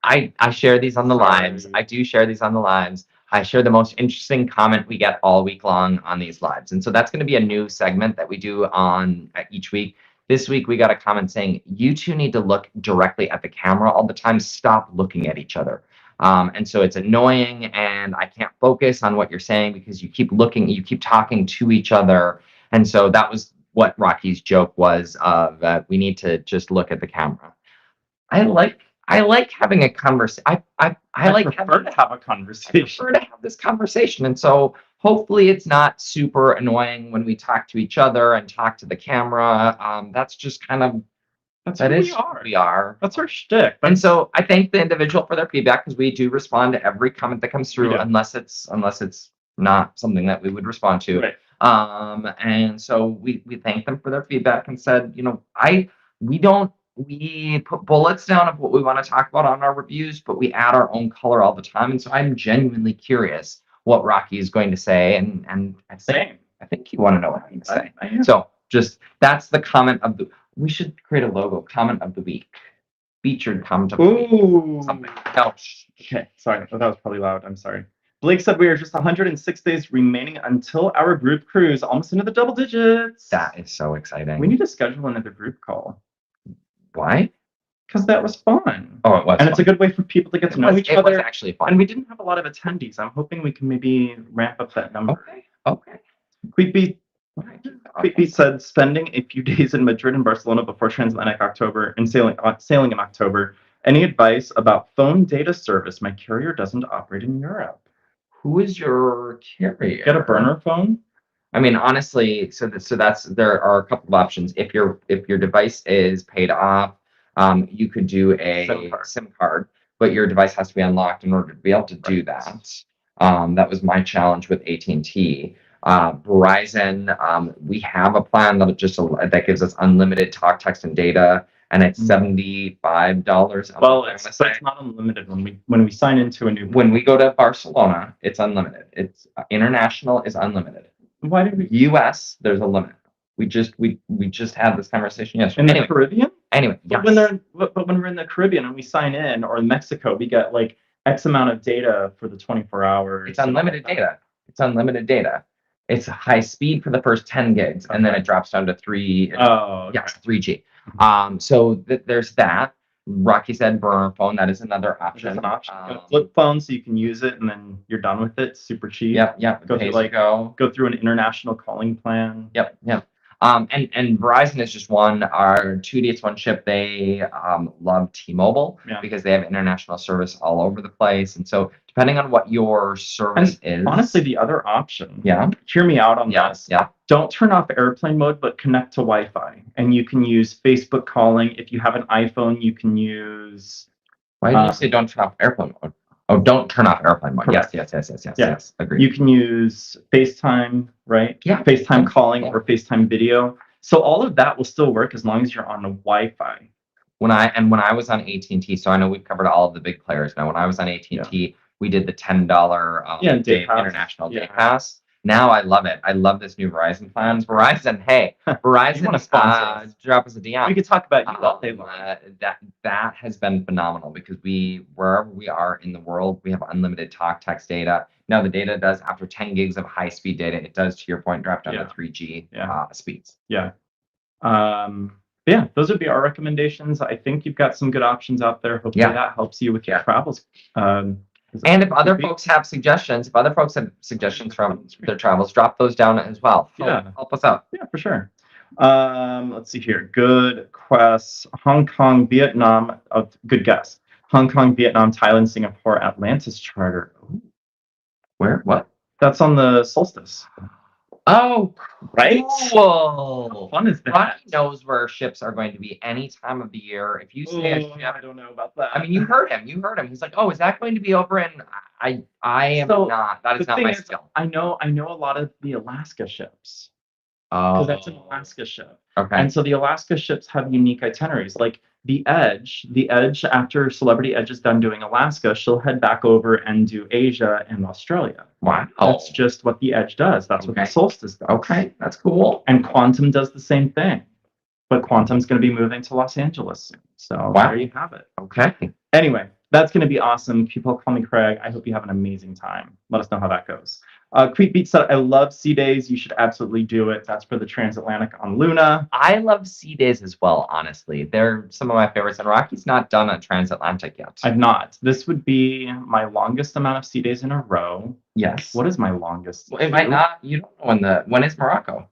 I share these on the lives. I do share these on the lives. I share the most interesting comment we get all week long on these lives. And so that's going to be a new segment that we do on each week. This week, we got a comment saying, you two need to look directly at the camera all the time. Stop looking at each other. And so it's annoying and I can't focus on what you're saying because you keep talking to each other. And so that was what Rocky's joke was of we need to just look at the camera. I like having a conversation. I prefer to have a conversation. I prefer to have this conversation. And so hopefully it's not super annoying when we talk to each other and talk to the camera. That's just kind of, who we are. That's our shtick. And so I thank the individual for their feedback because we do respond to every comment that comes through unless it's not something that we would respond to. Right. And so we thank them for their feedback and said, we put bullets down of what we want to talk about on our reviews, but we add our own color all the time. And so I'm genuinely curious what Rocky is going to say. And I think you want to know what I'm going to say. So just that's the comment of we should create a logo. Comment of the week. Featured comment of the week. Something. No. Okay. Sorry. Oh, that was probably loud. I'm sorry. Blake said we are just 106 days remaining until our group cruise, almost into the double digits. That is so exciting. We need to schedule another group call. Why? Because that was fun. Oh, it was. And it's a good way for people to get to know each other. It was actually fun. And we didn't have a lot of attendees. I'm hoping we can maybe ramp up that number. Okay. Queekbeat said spending a few days in Madrid and Barcelona before transatlantic October and sailing in October. Any advice about phone data service? My carrier doesn't operate in Europe. Who is your carrier? Get a burner phone. I mean, honestly, so that's there are a couple of options. If your device is paid off, you could do a SIM card, but your device has to be unlocked in order to be able to do that. That was my challenge with AT&T. Verizon, we have a plan that gives us unlimited talk, text, and data, and it's $75. Well, it's not unlimited when we sign into a new. When we go to Barcelona, it's unlimited. It's international is unlimited. Why did we? U.S. There's a limit. We just had this conversation yesterday. In the Caribbean? Anyway, but yes. when we're in the Caribbean and we sign in, or in Mexico, we get like X amount of data for the 24 hours. It's unlimited data. It's unlimited data. It's high speed for the first 10 gigs, and then it drops down to 3. Oh, okay. Yes, 3G. So there's that. Rocky said burner phone. That is another option. That's an option. Flip phone, so you can use it and then you're done with it. Super cheap. Yep. Go through an international calling plan. Yep. And Verizon is just one. Our 2 dates, 1 ship. They love T-Mobile because they have international service all over the place. And so depending on what your service is. Honestly, the other option. Yeah. Hear me out on this. Yeah. Don't turn off airplane mode, but connect to Wi-Fi. And you can use Facebook calling. If you have an iPhone, you can use. Why did you say don't turn off airplane mode? Oh, don't turn off airplane mode. Correct. Yes. Agreed. You can use FaceTime, right? Yeah. FaceTime calling or FaceTime video. So all of that will still work as long as you're on a Wi-Fi. When I was on AT&T, so I know we've covered all of the big players now. When I was on AT&T, we did the $10 international day pass. Now I love it. I love this new Verizon plan. Verizon, drop us a DM. We could talk about you all day long. That has been phenomenal because wherever we are in the world, we have unlimited talk, text, data. Now the data does, after 10 gigs of high speed data, it does, to your point, drop down to 3G speeds. Yeah. Those would be our recommendations. I think you've got some good options out there. Hopefully that helps you with your travels. And if other folks have suggestions, from their travels, drop those down as well. Help us out. Yeah, for sure. Let's see here. Good quest. Hong Kong, Vietnam. Good guess. Hong Kong, Vietnam, Thailand, Singapore, Atlantis charter. Ooh. Where? What? That's on the solstice. Oh, right. Cool. How fun is that? Rocky knows where ships are going to be any time of the year. If you say a ship, I don't know about that. I mean, you heard him. He's like, "Oh, is that going to be over in?" I am not. That is not my skill. I know a lot of the Alaska ships. Because that's an Alaska ship. Okay. And so the Alaska ships have unique itineraries. Like the Edge, after Celebrity Edge is done doing Alaska, she'll head back over and do Asia and Australia. Wow. That's just what the Edge does. That's what the Solstice does. Okay, that's cool. And Quantum does the same thing. But Quantum's going to be moving to Los Angeles soon. So there you have it. Okay. Anyway, that's going to be awesome. People call me Craig. I hope you have an amazing time. Let us know how that goes. Creep Beat said, I love sea days. You should absolutely do it. That's for the transatlantic on Luna. I love sea days as well, honestly. They're some of my favorites. And Rocky's not done a transatlantic yet. I've not. This would be my longest amount of sea days in a row. Yes. What is my longest? Well, it might not. You don't know when is Morocco?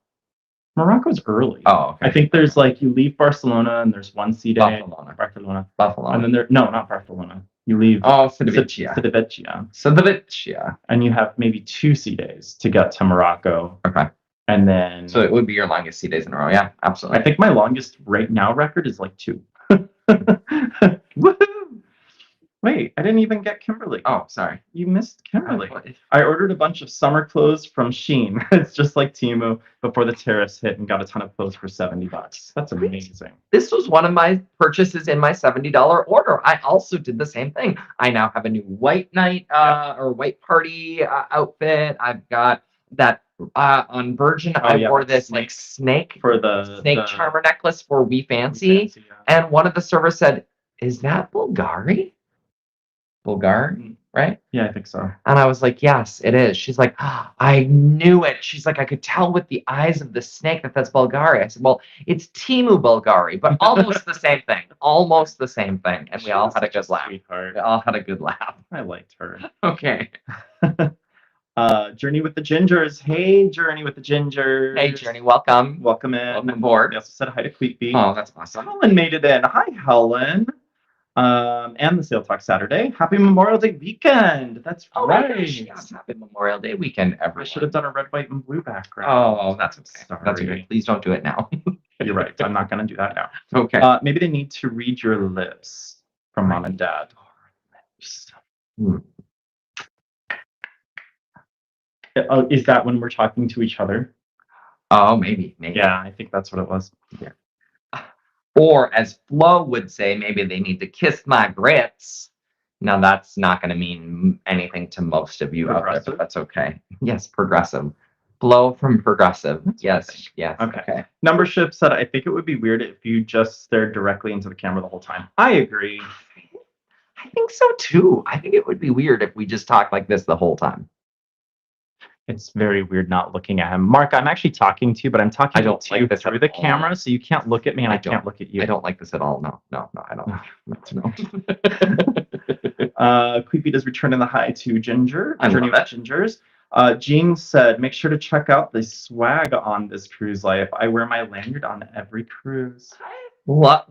Morocco's early. Oh, okay. I think there's you leave Barcelona and there's one sea day. Barcelona. And then not Barcelona. You leave Civitavecchia. And you have maybe 2 sea days to get to Morocco. Okay. And then. So it would be your longest sea days in a row. Yeah, absolutely. I think my longest right now record is 2. Woohoo! Wait, I didn't even get Kimberly. Oh, sorry. You missed Kimberly. I ordered a bunch of summer clothes from Shein. It's just like Temu before the tariffs hit and got a ton of clothes for $70. That's amazing. This was one of my purchases in my $70 order. I also did the same thing. I now have a new white night or white party outfit. I've got that on Virgin. I wore this snake for the charmer necklace for We Fancy. And one of the servers said, "Is that Bulgari?" Bulgari, right? Yeah, I think so. And I was like, "Yes, it is." She's like, "I knew it." She's like, "I could tell with the eyes of the snake that's Bulgari." I said, "Well, it's Temu Bulgari, but almost the same thing. Almost the same thing." And we all had a good laugh. Sweetheart. We all had a good laugh. I liked her. Okay. Journey with the Gingers. Hey, Journey with the Gingers. Hey, Journey. Welcome. Welcome in. Welcome aboard. We also said hi to Queekbee. Oh, that's awesome. Helen made it in. Hi, Helen. And the Sail Talk Saturday. Happy Memorial Day weekend. That's Oh, my right. gosh, yes, happy Memorial Day weekend, everyone. I should have done a red, white, and blue background. Oh, that's okay. Sorry. That's okay. Please don't do it now. You're right. I'm not going to do that now. Okay. Maybe they need to read your lips from mom and dad. Is that when we're talking to each other? Oh, maybe. Yeah, I think that's what it was. Yeah. Or as Flo would say, maybe they need to kiss my grits. Now, that's not going to mean anything to most of you out there, but that's okay. Yes, progressive. Flo from Progressive. Yes, yes. Okay. Numbership said, I think it would be weird if you just stared directly into the camera the whole time. I agree. I think so, too. I think it would be weird if we just talked like this the whole time. It's very weird not looking at him. Mark, I'm actually talking to you, but I'm talking to you through the camera, so you can't look at me and I can't look at you. I don't like this at all. No, I don't. Creepy does return in the high to Ginger. I Journey love with Gingers. Jean said, make sure to check out the swag on this cruise life. I wear my lanyard on every cruise.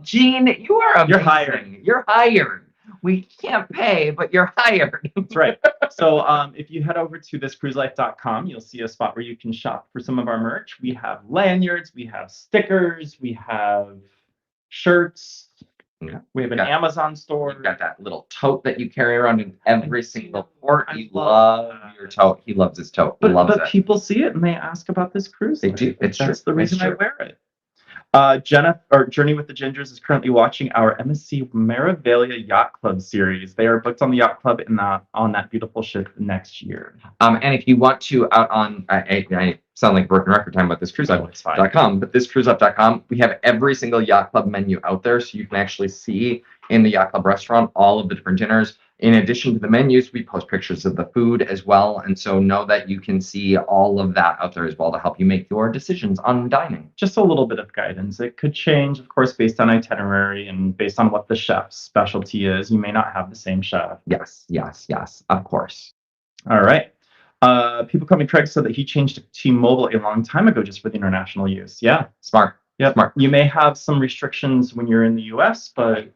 Jean, you are amazing. You're hired. You're hired. We can't pay, but you're hired. That's right. So if you head over to thiscruiselife.com, you'll see a spot where you can shop for some of our merch. We have lanyards, we have stickers, we have shirts. Yeah. We have an Amazon store. You've got that little tote that you carry around in every single port. You love your tote. He loves his tote. But people see it and they ask about this cruise. They do. That's the reason I wear it. Journey with the Gingers is currently watching our MSC Margaritaville Yacht Club series. They are booked on the Yacht Club on that beautiful ship next year. And if you want to out on, I sound like broken record time about thiscruiselife.com, but thiscruiselife.com, we have every single Yacht Club menu out there, so you can actually see in the Yacht Club restaurant all of the different dinners. In addition to the menus, we post pictures of the food as well. And so know that you can see all of that out there as well to help you make your decisions on dining. Just a little bit of guidance. It could change, of course, based on itinerary and based on what the chef's specialty is. You may not have the same chef. Yes, of course. All right. People call me Craig said that he changed to T-Mobile a long time ago just for the international use. Yeah. Smart. Yeah. Smart. You may have some restrictions when you're in the US, but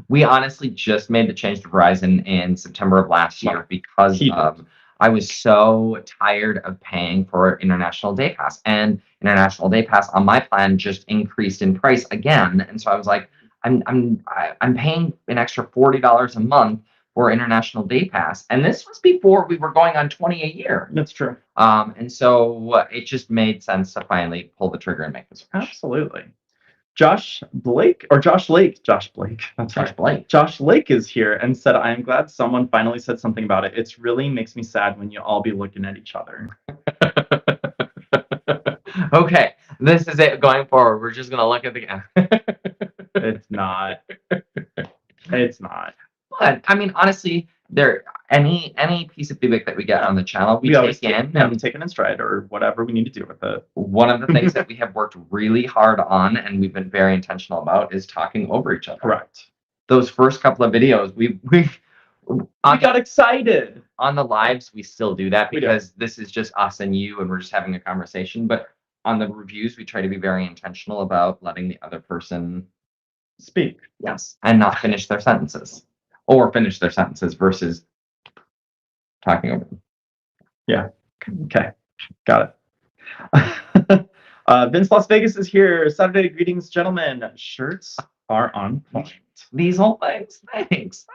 we honestly just made the change to Verizon in September of last year because I was so tired of paying for International Day Pass. And International Day Pass on my plan just increased in price again. And so I was like, I'm paying an extra $40 a month for International Day Pass. And this was before we were going on 20 a year. That's true. And so it just made sense to finally pull the trigger and make this switch. Absolutely. Josh Lake. That's right. Josh Lake is here and said, I am glad someone finally said something about it. It really makes me sad when you all be looking at each other. Okay, this is it going forward. We're just going to look at the It's not. It's not. But, I mean, honestly, any piece of feedback that we get on the channel, we take in. And take it in stride or whatever we need to do with it. One of the things that we have worked really hard on and we've been very intentional about is talking over each other. Correct. Those first couple of videos, we got excited. On the lives, we still do that because this is just us and you and we're just having a conversation. But on the reviews, we try to be very intentional about letting the other person speak. Yes. And not finish their sentences. Or finish their sentences versus talking over them. Yeah. Okay. Got it. Vince Las Vegas is here. Saturday greetings, gentlemen. Shirts are on point. These whole things. Thanks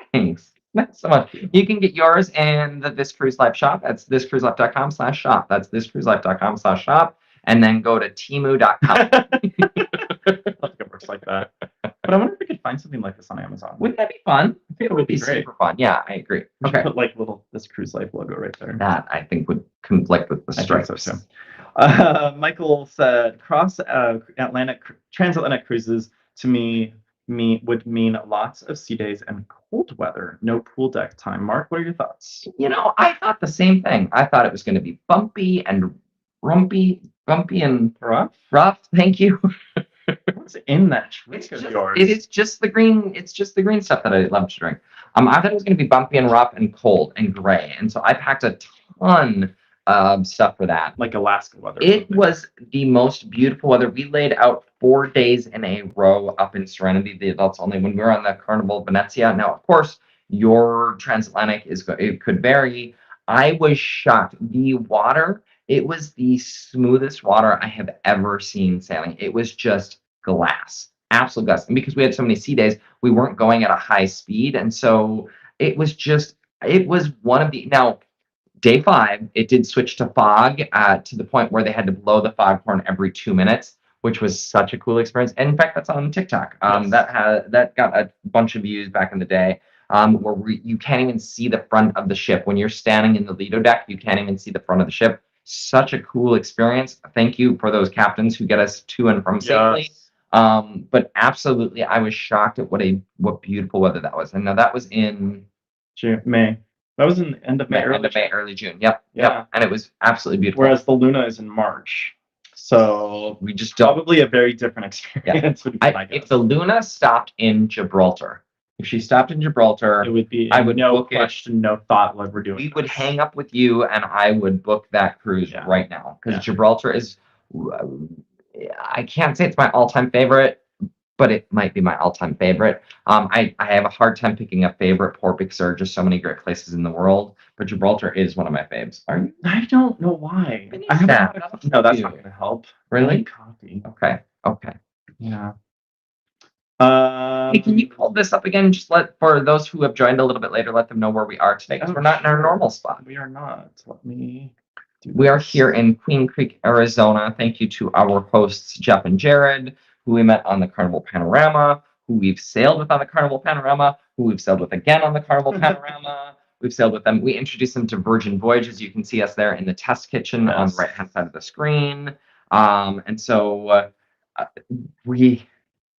so much. You can get yours in the This Cruise Life shop. That's thiscruiselife.com/shop. That's thiscruiselife.com/shop. And then go to Temu.com. I think it works like that. But I wonder if we could find something like this on Amazon. Wouldn't that be fun? I think it would be super fun. Yeah, I agree. Okay. Put like little This Cruise Life logo right there. That I think would conflict with the stripes. I think so too. Michael said transatlantic cruises to me would mean lots of sea days and cold weather, no pool deck time. Mark, what are your thoughts? I thought the same thing. I thought it was going to be bumpy and bumpy and rough. Thank you. What's in that drink of yours? It is just the green. It's just the green stuff that I love to drink. I thought it was going to be bumpy and rough and cold and gray, and so I packed a ton of stuff for that. Like Alaska weather. It was the most beautiful weather. We laid out 4 days in a row up in Serenity, the adults only, when we were on the Carnival Venezia. Now, of course, your transatlantic it could vary. I was shocked. The water, it was the smoothest water I have ever seen sailing. It was just glass, absolute glass. And because we had so many sea days, we weren't going at a high speed. And so it was one of the, now, day 5, it did switch to fog to the point where they had to blow the foghorn every 2 minutes, which was such a cool experience. And in fact, that's on TikTok. Yes. That got a bunch of views back in the day. Where you can't even see the front of the ship. When you're standing in the Lido deck, you can't even see the front of the ship. Such a cool experience. Thank you for those captains who get us to and from safely. But absolutely, I was shocked at what beautiful weather that was. And now that was in May. That was in the end of May, early June. Yep. And it was absolutely beautiful. Whereas the Luna is in March. So we just probably a very different experience. Yeah. If the Luna stopped in Gibraltar, if she stopped in Gibraltar, it would be no question, no thought what we're doing. We would hang up with you and I would book that cruise right now. Because Gibraltar is, I can't say it's my all-time favorite, but it might be my all-time favorite. I have a hard time picking a favorite port because there are just so many great places in the world. But Gibraltar is one of my faves. Are you? I don't know why. No, that's not going to help. Really? Coffee. Okay. Yeah. Hey, can you pull this up again? Just for those who have joined a little bit later, let them know where we are today, because we're not in our normal spot. We are not. Let me do We are here in Queen Creek, Arizona. Thank you to our hosts, Jeff and Jared, who we met on the Carnival Panorama, who we've sailed with on the Carnival Panorama, who we've sailed with again on the Carnival Panorama. We've sailed with them. We introduced them to Virgin Voyages. You can see us there in the test kitchen on the right-hand side of the screen. And so we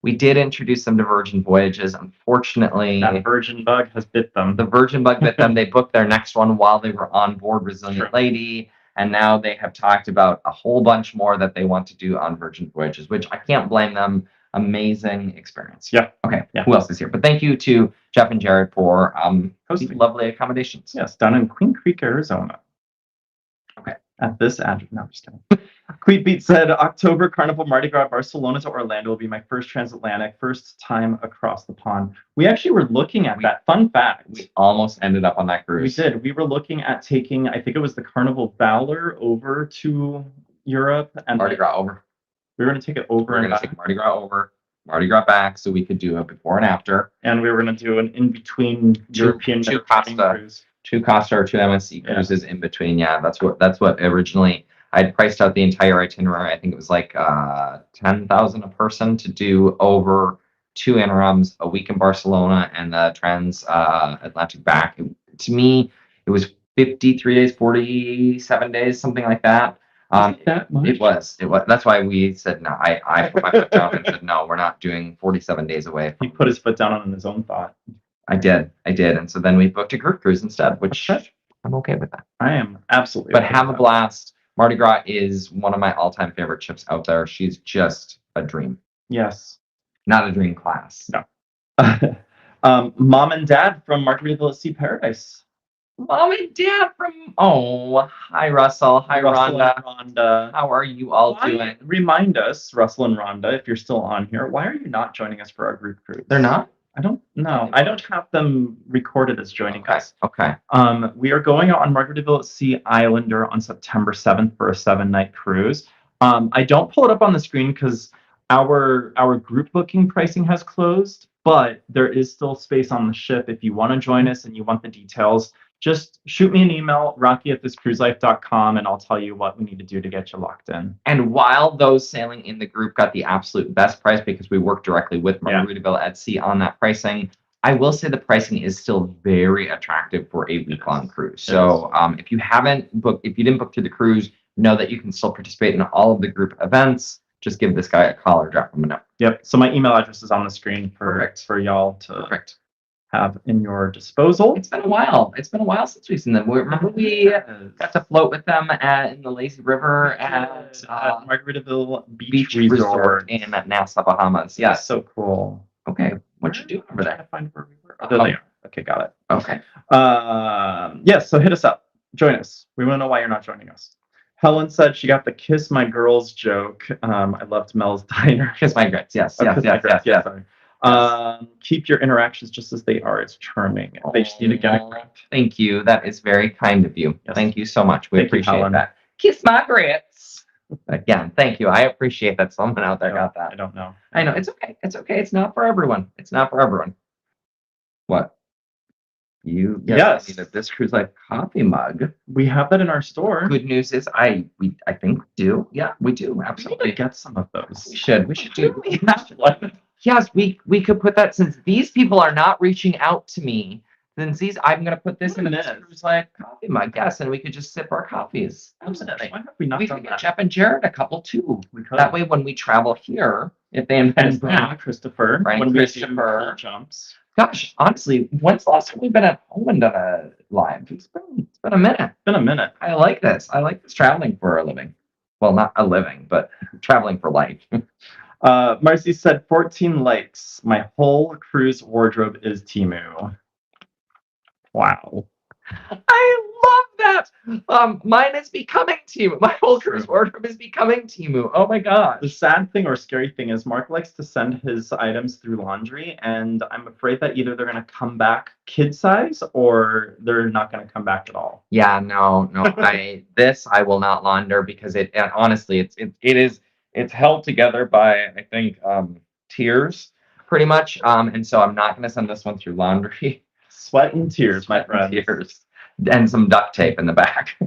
did introduce them to Virgin Voyages. Unfortunately, that Virgin bug has bit them. The Virgin bug bit them. They booked their next one while they were on board Resilient Lady. And now they have talked about a whole bunch more that they want to do on Virgin Voyages, which I can't blame them. Amazing experience. Yeah. Okay. Yeah. Who else is here? But thank you to Jeff and Jared for hosting lovely accommodations. Yes, down in Queen Creek, Arizona. Okay. At this address. No, I'm just kidding. Queetbeat said, October Carnival Mardi Gras Barcelona to Orlando will be my first transatlantic, first time across the pond. We actually were looking at that. Fun fact. We almost ended up on that cruise. We did. We were looking at taking, I think it was the Carnival Valor over to Europe. And Mardi Gras over. We were going to take it over. We were going to take Mardi Gras over, Mardi Gras back, so we could do a before and after. And we were going to do an in-between European two Costa or two MSC cruises in between. Yeah, that's what originally I'd priced out the entire itinerary. I think it was like $10,000 a person to do over 2 interims, a week in Barcelona, and the Atlantic back. To me, it was 53 days, 47 days, something like that. That much? It was. That's why we said no. I put my foot down and said no. We're not doing 47 days away. He put his foot down on his own thought. I did, and so then we booked a group cruise instead, which I'm okay with that. I am absolutely. But have a blast. Mardi Gras is one of my all-time favorite ships out there. She's just a dream. Yes. Not a dream class. No. Mom and Dad from Margaritaville at Sea Paradise. Mom and Dad from... Oh, hi, Russell. Hi, Rhonda. How are you all doing? Remind us, Russell and Rhonda, if you're still on here, why are you not joining us for our group cruise? They're not? I don't know. I don't have them recorded as joining us. Okay. We are going out on Margaritaville at Sea Islander on September 7th for a 7-night cruise. I don't pull it up on the screen because our group booking pricing has closed, but there is still space on the ship. If you want to join us and you want the details, just shoot me an email, rocky@thiscruiselife.com, and I'll tell you what we need to do to get you locked in. And while those sailing in the group got the absolute best price because we worked directly with Margaritaville at Sea on that pricing, I will say the pricing is still very attractive for a week-long cruise. So if you didn't book through the cruise, know that you can still participate in all of the group events. Just give this guy a call or drop him a note. Yep. So my email address is on the screen for y'all to have in your disposal. It's been a while. Since we've seen them. Remember we got to float with them in the Lazy River at Margaritaville Beach Resort in Nassau, Bahamas. Yeah, so cool. Okay, what you do over there? I find where we were. Oh, there they are. Okay, got it. Okay. Yes. So hit us up. Join us. We want to know why you're not joining us. Helen said she got the kiss my girls joke. I loved Mel's diner. Kiss my grits. Yes. Oh, Yes. kiss my Yes. girls. Yes. Yes. Sorry. Yes. Keep your interactions just as they are. It's charming. They just need to get it right. Thank you. That is very kind of you. Yes. Thank you so much. We Thank you, appreciate Helen. that. Kiss my grits. Again, thank you. I appreciate that someone out there No, got that. I don't know. I know. It's okay. It's okay. It's not for everyone. It's not for everyone. What? You Yes. need a This Cruise Life coffee mug. We have that in our store. Good news is I think we do. Yeah, we do. We need Absolutely. to get some of those. We should. We should do. We have one. Yes, we could put that, since these people are not reaching out to me. Since I'm gonna put this in a This Cruise Life coffee mug. Yes, and we could just sip our coffees. Absolutely. Why have we not We done could get that? Jeff and Jared a couple too. We could. That way, when we travel here, if they invite us And Brian back. and Christopher. Brian when and we Christopher. do cool jumps. Gosh, honestly, when's the last time we've been at home and done a live? It's been a minute. It's been a minute. I like this. I like this traveling for a living. Well, not a living, but traveling for life. Marcy said 14 likes. My whole cruise wardrobe is Temu. Wow. I love that. Mine is becoming Temu. My whole cruise wardrobe is becoming Temu. Oh my The gosh. sad thing or scary thing is Mark likes to send his items through laundry, and I'm afraid that either they're going to come back kid size or they're not going to come back at all. Yeah, no. I will not launder because honestly it's held together by, I think, tiers pretty much. And so I'm not going to send this one through laundry. Sweat and tears, my friend. Tears. And some duct tape in the back.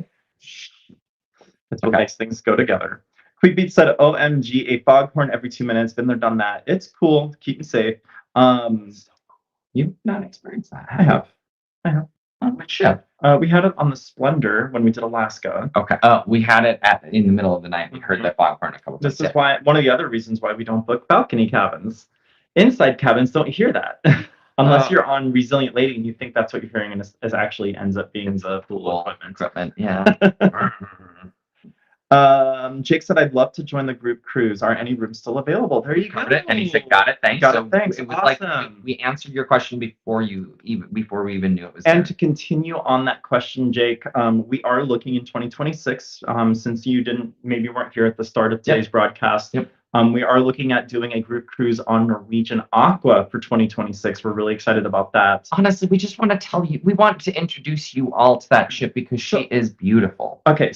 That's what makes things go together. Quickbeat said, OMG, a foghorn every 2 minutes. Been there, done that. It's cool. Keep me safe. You've not experienced that. I have. On which ship? We had it on the Splendor when we did Alaska. Okay. We had it in the middle of the night. We heard that foghorn a couple times. This is why one of the other reasons why we don't book balcony cabins. Inside cabins don't hear that. Unless you're on Resilient Lady and you think that's what you're hearing, and it actually ends up being the pool equipment. Yeah. Jake said, I'd love to join the group cruise. Are any rooms still available? There you go. And he said, got it. Thanks. Thanks. It was awesome. like we answered your question before we even knew it was And there. to continue on that question, Jake, we are looking in 2026, since you weren't here at the start of today's broadcast. Yep. We are looking at doing a group cruise on Norwegian Aqua for 2026. We're really excited about that. Honestly, we just want to tell you, we want to introduce you all to that ship because she is beautiful. Okay,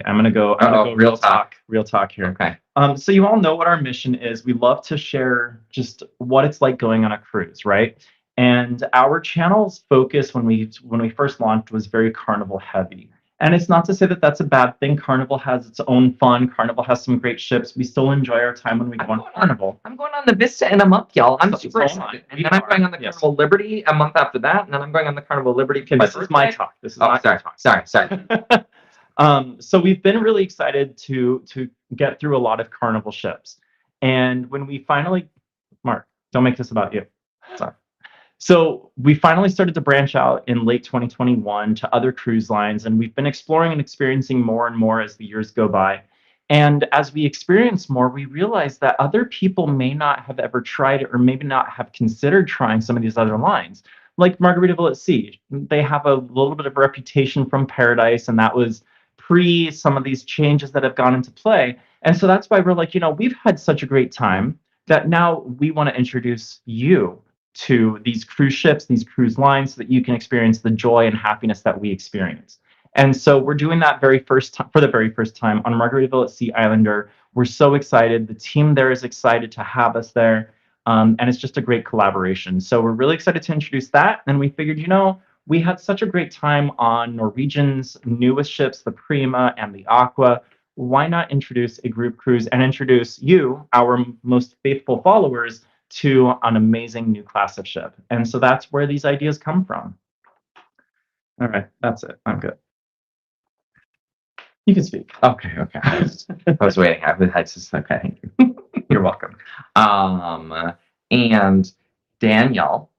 I'm gonna go real talk here. Okay. So you all know what our mission is. We love to share just what it's like going on a cruise, right? And our channel's focus when we first launched was very Carnival heavy. And it's not to say that that's a bad thing. Carnival has its own fun. Carnival has some great ships. We still enjoy our time when we go on Carnival. I'm going on the Vista in a month, y'all. I'm super so excited. And then I'm going on the Carnival Liberty a month after that. And then I'm going on the Carnival Liberty. This is my talk. Sorry. So we've been really excited to get through a lot of Carnival ships. And when we finally, Mark, don't make this about you. Sorry. So we finally started to branch out in late 2021 to other cruise lines, and we've been exploring and experiencing more and more as the years go by. And as we experience more, we realize that other people may not have ever tried it or maybe not have considered trying some of these other lines. Like Margaritaville at Sea, they have a little bit of reputation from Paradise, and that was pre some of these changes that have gone into play. And so that's why we're like, we've had such a great time that now we want to introduce you to these cruise ships, these cruise lines, so that you can experience the joy and happiness that we experience. And so we're doing that for the very first time on Margaritaville at Sea Islander. We're so excited. The team there is excited to have us there. And it's just a great collaboration. So we're really excited to introduce that. And we figured, we had such a great time on Norwegian's newest ships, the Prima and the Aqua. Why not introduce a group cruise and introduce you, our most faithful followers, to an amazing new class of ship? And so that's where these ideas come from. All right, that's it. I'm good. You can speak. Okay. I was waiting. I just okay. You're welcome. And Daniel,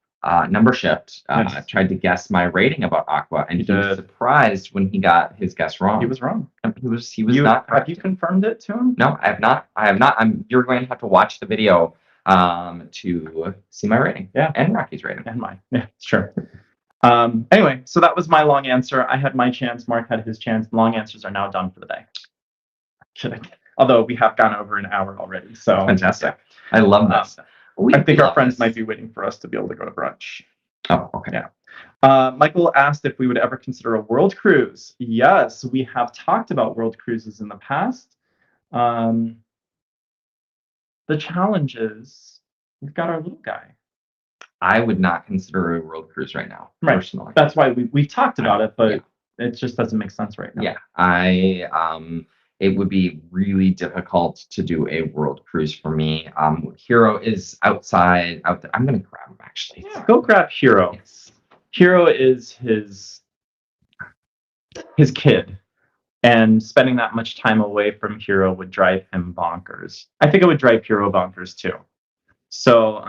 number shift, tried to guess my rating about Aqua, and he was surprised when he got his guess wrong. He was wrong. He was not correct. Have you confirmed it to him? No, I have not. You're going to have to watch the video to see my rating. Yeah. And Rocky's rating. And mine. Yeah, sure. Anyway, so that was my long answer. I had my chance. Mark had his chance. Long answers are now done for the day. Kidding. Although we have gone over an hour already. So Fantastic. I love this. I think our friends might be waiting for us to be able to go to brunch. Oh, okay. Yeah. Michael asked if we would ever consider a world cruise. Yes, we have talked about world cruises in the past. The challenge is we've got our little guy. I would not consider a world cruise right now, personally. That's why we've talked about it, but it just doesn't make sense right now. Yeah, it would be really difficult to do a world cruise for me. Hero is out there. I'm gonna grab him actually. Yeah, go grab Hero. Yes. Hero is his kid, and spending that much time away from Hero would drive him bonkers. I think it would drive Hero bonkers too. So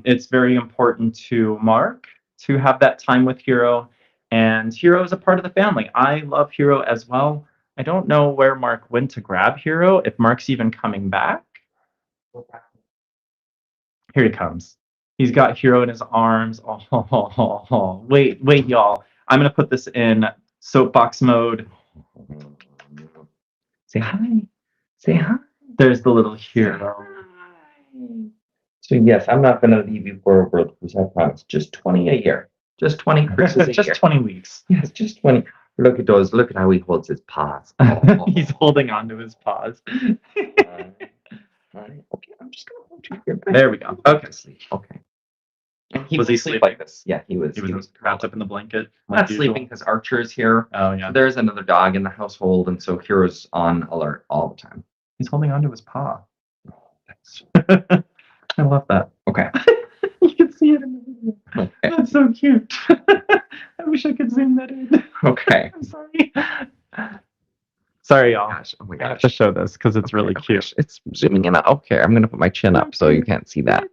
it's very important to Mark to have that time with Hero, and Hero is a part of the family. I love Hero as well. I don't know where Mark went to grab Hero, if Mark's even coming back. Here he comes. He's got Hero in his arms. Oh. Wait, y'all. I'm going to put this in soapbox mode. Say hi. Say hi. There's the little Hero. So yes, I'm not going to leave you for a world cruise. I promise. Just 20 a year. Just 20 cruises a year. Just 20 weeks. Yes, just 20. Look at those. Look at how he holds his paws. He's holding on to his paws. Okay, I'm just going to hold you here. There we go. Okay. Okay. Was he sleeping like this? Yeah, he was. He was wrapped up in the blanket. Not sleeping because Archer's here. Oh, yeah. So there's another dog in the household, and so Hero's on alert all the time. He's holding onto his paw. I love that. Okay. You can see it in the video. Okay. That's so cute. I wish I could zoom that in. Okay. I'm sorry. Sorry, y'all. Gosh, oh my I have gosh. to show this because it's really cute. Gosh, it's zooming in. Okay, I'm gonna put my chin up so you can't see that.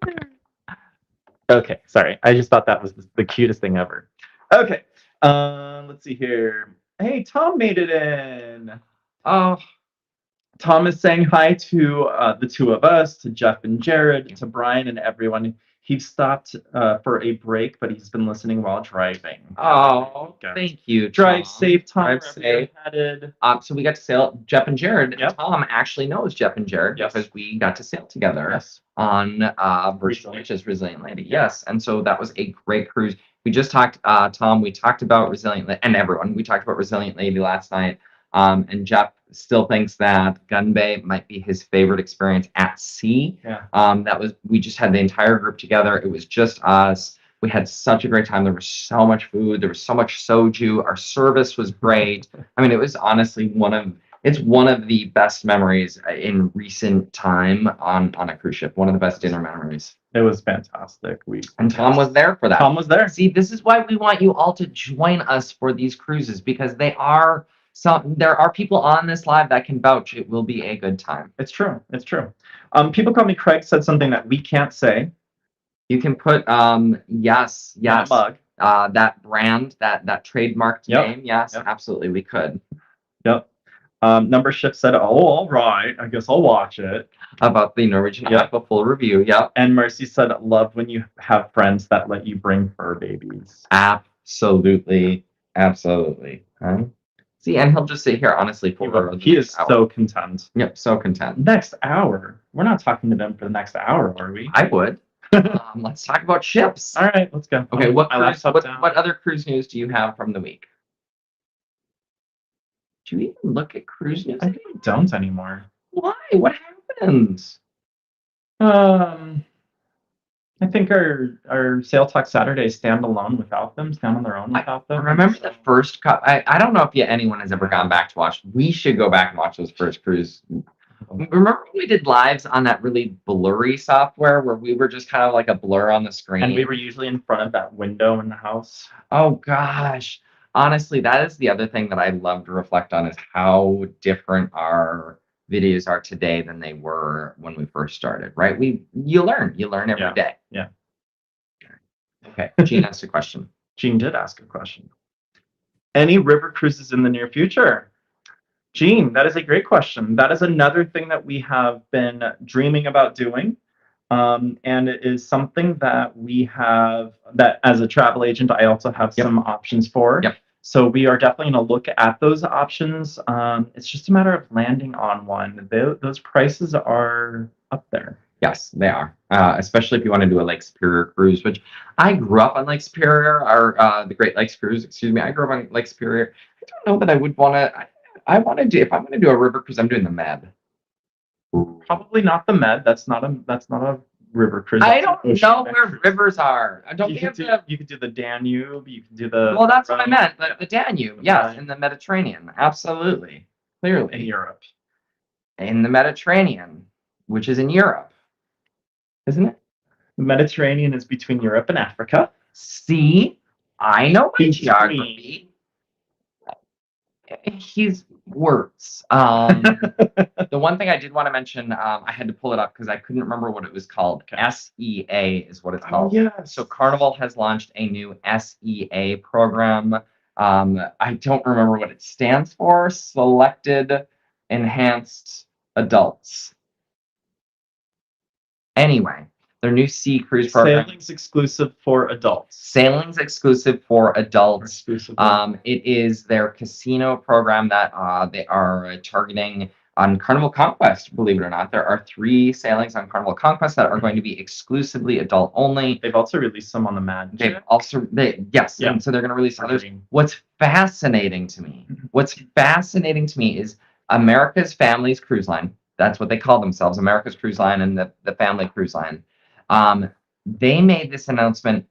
Okay, sorry. I just thought that was the cutest thing ever. Okay. Let's see here. Hey, Tom made it in. Oh, Tom is saying hi to the two of us, to Jeff and Jared, to Brian and everyone. He stopped for a break, but he's been listening while driving. Oh, thank you. Drive safe, Tom. Drive safe. So we got to sail. Jeff and Jared. Yep. Tom actually knows Jeff and Jared because we got to sail together on Virtual Beaches Resilient Lady. Yes, and so that was a great cruise. We just talked, Tom. We talked about Resilient and everyone. We talked about Resilient Lady last night. And Jeff still thinks that Gun Bay might be his favorite experience at sea. Yeah. We just had the entire group together. It was just us. We had such a great time. There was so much food. There was so much soju. Our service was great. I mean, it was honestly one of the best memories in recent time on a cruise ship. One of the best dinner memories. It was fantastic. And Tom was there for that. Tom was there. See, this is why we want you all to join us for these cruises, because there are people on this live that can vouch it will be a good time. It's true. It's true. People call me Craig said something that we can't say. You can put yes. Mug. That brand, that trademarked name. Yes, Yep. Absolutely, we could. Yep. Number Shift said, "Oh, all right. I guess I'll watch it." About the Norwegian Joy, a full review. Yep. And Mercy said, "Love when you have friends that let you bring fur babies." Absolutely. Huh? See, and he'll just sit here honestly for he is so content. Yep, so content. Next hour. We're not talking to them for the next hour, are we? I would. Let's talk about ships. All right, let's go. Okay, what other cruise news do you have from the week? Do you even look at cruise news? I really don't anymore. Why? What happened? I think our Sail Talk Saturdays stand alone without them, stand on their own without them. Remember the first cut? I don't know if anyone has ever gone back to watch. We should go back and watch those first cruise. Remember when we did lives on that really blurry software where we were just kind of like a blur on the screen? And we were usually in front of that window in the house. Oh gosh. Honestly, that is the other thing that I love to reflect on, is how different our videos are today than they were when we first started, right? You learn every day. Yeah. Okay. Jean asked a question. Jean did ask a question. Any river cruises in the near future? Jean, that is a great question. That is another thing that we have been dreaming about doing. And it is something that we have that as a travel agent, I also have some options for. Yep. So we are definitely going to look at those options. It's just a matter of landing on one. Those prices are up there. Yes, they are. Especially if you want to do a Lake Superior cruise, which I grew up on Lake Superior, or the Great Lakes cruise, excuse me. I grew up on Lake Superior. I don't know that I would want to. I want to do, if I'm going to do a river cruise, I'm doing the Med. Probably not the Med. That's not a river cruise. I That's don't an ocean know where cruise. rivers are. I don't You think could do, you could do the Danube. You could do the. well, that's what I Rhone, meant. The Danube, yes, Right. in the Mediterranean, absolutely, in clearly, Europe. in the Mediterranean, which is in Europe, isn't it? The Mediterranean is between Europe and Africa. See, I know my Between. geography. He's words. The one thing I did want to mention, I had to pull it up because I couldn't remember what it was called. Okay. SEA is what it's Oh, called. yes. So Carnival has launched a new SEA program. I don't remember what it stands for. Selected Enhanced Adults. Anyway, their new sea cruise program. Sailing's exclusive for adults. Sailing's exclusive for adults. Exclusive. It is their casino program that they are targeting on Carnival Conquest. Believe it or not, there are 3 sailings on Carnival Conquest that are going to be exclusively adult only. They've also released some on the Mad. Yes, Yeah. and so they're going to release others. Green. What's fascinating to me is America's Families Cruise Line. That's what they call themselves, America's Cruise Line and the Family Cruise Line. They made this announcement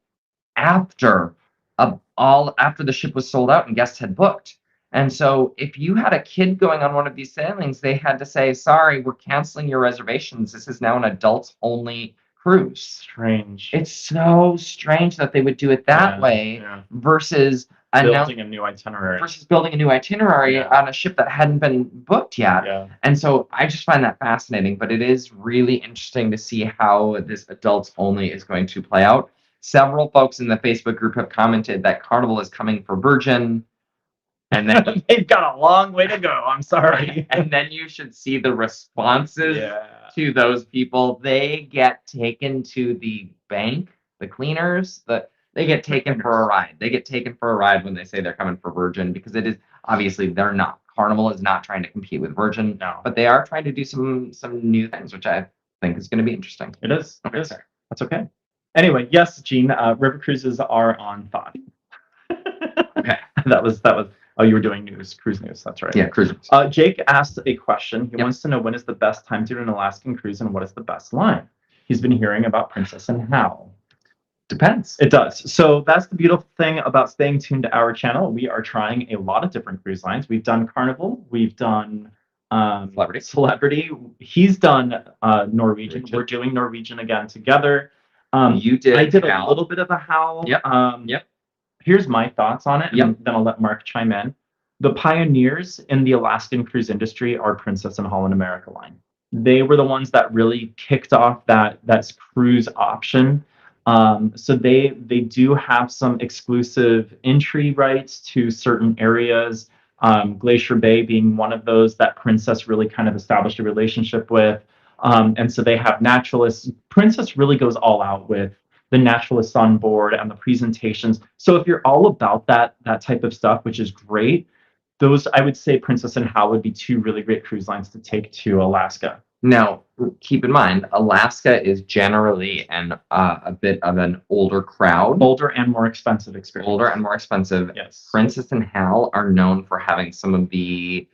after the ship was sold out and guests had booked. And so if you had a kid going on one of these sailings, they had to say, sorry, we're canceling your reservations. This is now an adults only cruise. Strange. It's so strange that they would do it that way versus building a new itinerary. On a ship that hadn't been booked yet. Yeah. And so I just find that fascinating, but it is really interesting to see how this adults only is going to play out. Several folks in the Facebook group have commented that Carnival is coming for Virgin. And then they've got a long way to go. I'm sorry. And then you should see the responses to those people. They get taken to the bank, the cleaners, they get taken for a ride. They get taken for a ride when they say they're coming for Virgin, because it is obviously they're not. Carnival is not trying to compete with Virgin, but they are trying to do some new things, which I think is going to be interesting. It is. Okay, Sorry. That's okay. Anyway, yes, Gene. River cruises are on thought. Okay, that was. Oh, you were doing cruise news. That's right. Yeah, cruise. Jake asked a question. He wants to know, when is the best time to do an Alaskan cruise and what is the best line? He's been hearing about Princess and Hal. Depends. It does. So that's the beautiful thing about staying tuned to our channel. We are trying a lot of different cruise lines. We've done Carnival. We've done Celebrity. He's done Norwegian. We're doing Norwegian again together. You did. I did a little bit of a Hal. Yep. Here's my thoughts on it, and then I'll let Mark chime in. The pioneers in the Alaskan cruise industry are Princess and Holland America Line. They were the ones that really kicked off that cruise option. So they do have some exclusive entry rights to certain areas. Glacier Bay being one of those that Princess really kind of established a relationship with. And so they have naturalists. Princess really goes all out with the naturalists on board and the presentations. So if you're all about that type of stuff, which is great, those, I would say Princess and Hal would be 2 really great cruise lines to take to Alaska. Now, keep in mind, Alaska is generally a bit of an older crowd. Older and more expensive experience. Yes. Princess and Hal are known for having some of the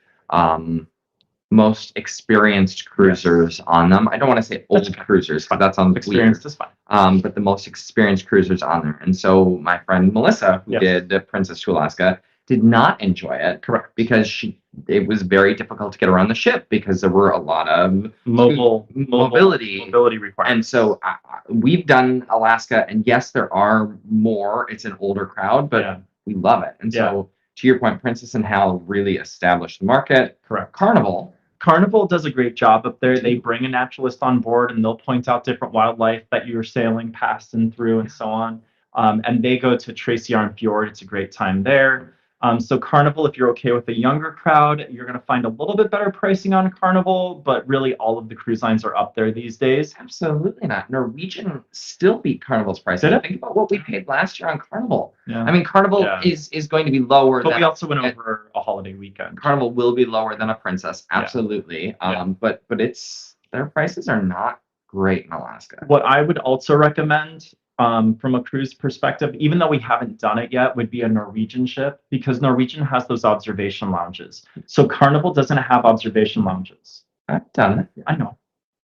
most experienced cruisers on them. I don't want to say old cruisers, because that sounds experienced weird. Is fine. But the most experienced cruisers on there. And so my friend Melissa, who did Princess to Alaska, did not enjoy it. Correct. Because it was very difficult to get around the ship because there were a lot of mobility requirements. And so we've done Alaska, and yes, there are more. It's an older crowd, but we love it. And so to your point, Princess and Hal really established the market. Correct. Carnival does a great job up there. They bring a naturalist on board, and they'll point out different wildlife that you're sailing past and through and so on. And they go to Tracy Arm Fjord. It's a great time there. So Carnival, if you're okay with a younger crowd, you're going to find a little bit better pricing on Carnival, but really all of the cruise lines are up there these days. Absolutely not. Norwegian still beat Carnival's price. Did it? Think about what we paid last year on Carnival. Yeah. I mean, Carnival Yeah. is going to be lower But than we also went over a holiday weekend. Carnival will be lower than a Princess, Yeah. absolutely. Yeah. But it's their prices are not great in Alaska. What I would also recommend, from a cruise perspective, even though we haven't done it yet, would be a Norwegian ship, because Norwegian has those observation lounges. So Carnival doesn't have observation lounges. I've done it. I know.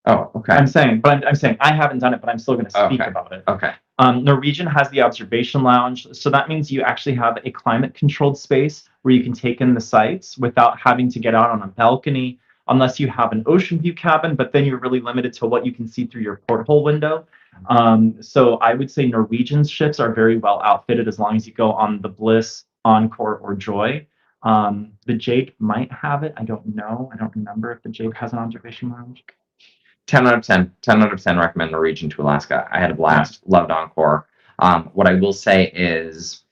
Oh, okay. I'm saying I haven't done it, but I'm still going to speak Okay. about it. Okay. Norwegian has the observation lounge, so that means you actually have a climate-controlled space where you can take in the sights without having to get out on a balcony, unless you have an ocean view cabin, but then you're really limited to what you can see through your porthole window. So I would say Norwegian's ships are very well outfitted as long as you go on the Bliss, Encore, or Joy. The Jade might have it. I don't know. I don't remember if the Jade has an observation lounge. 10 out of 10. 10 out of 10 recommend Norwegian to Alaska. I had a blast. Loved Encore. What I will say is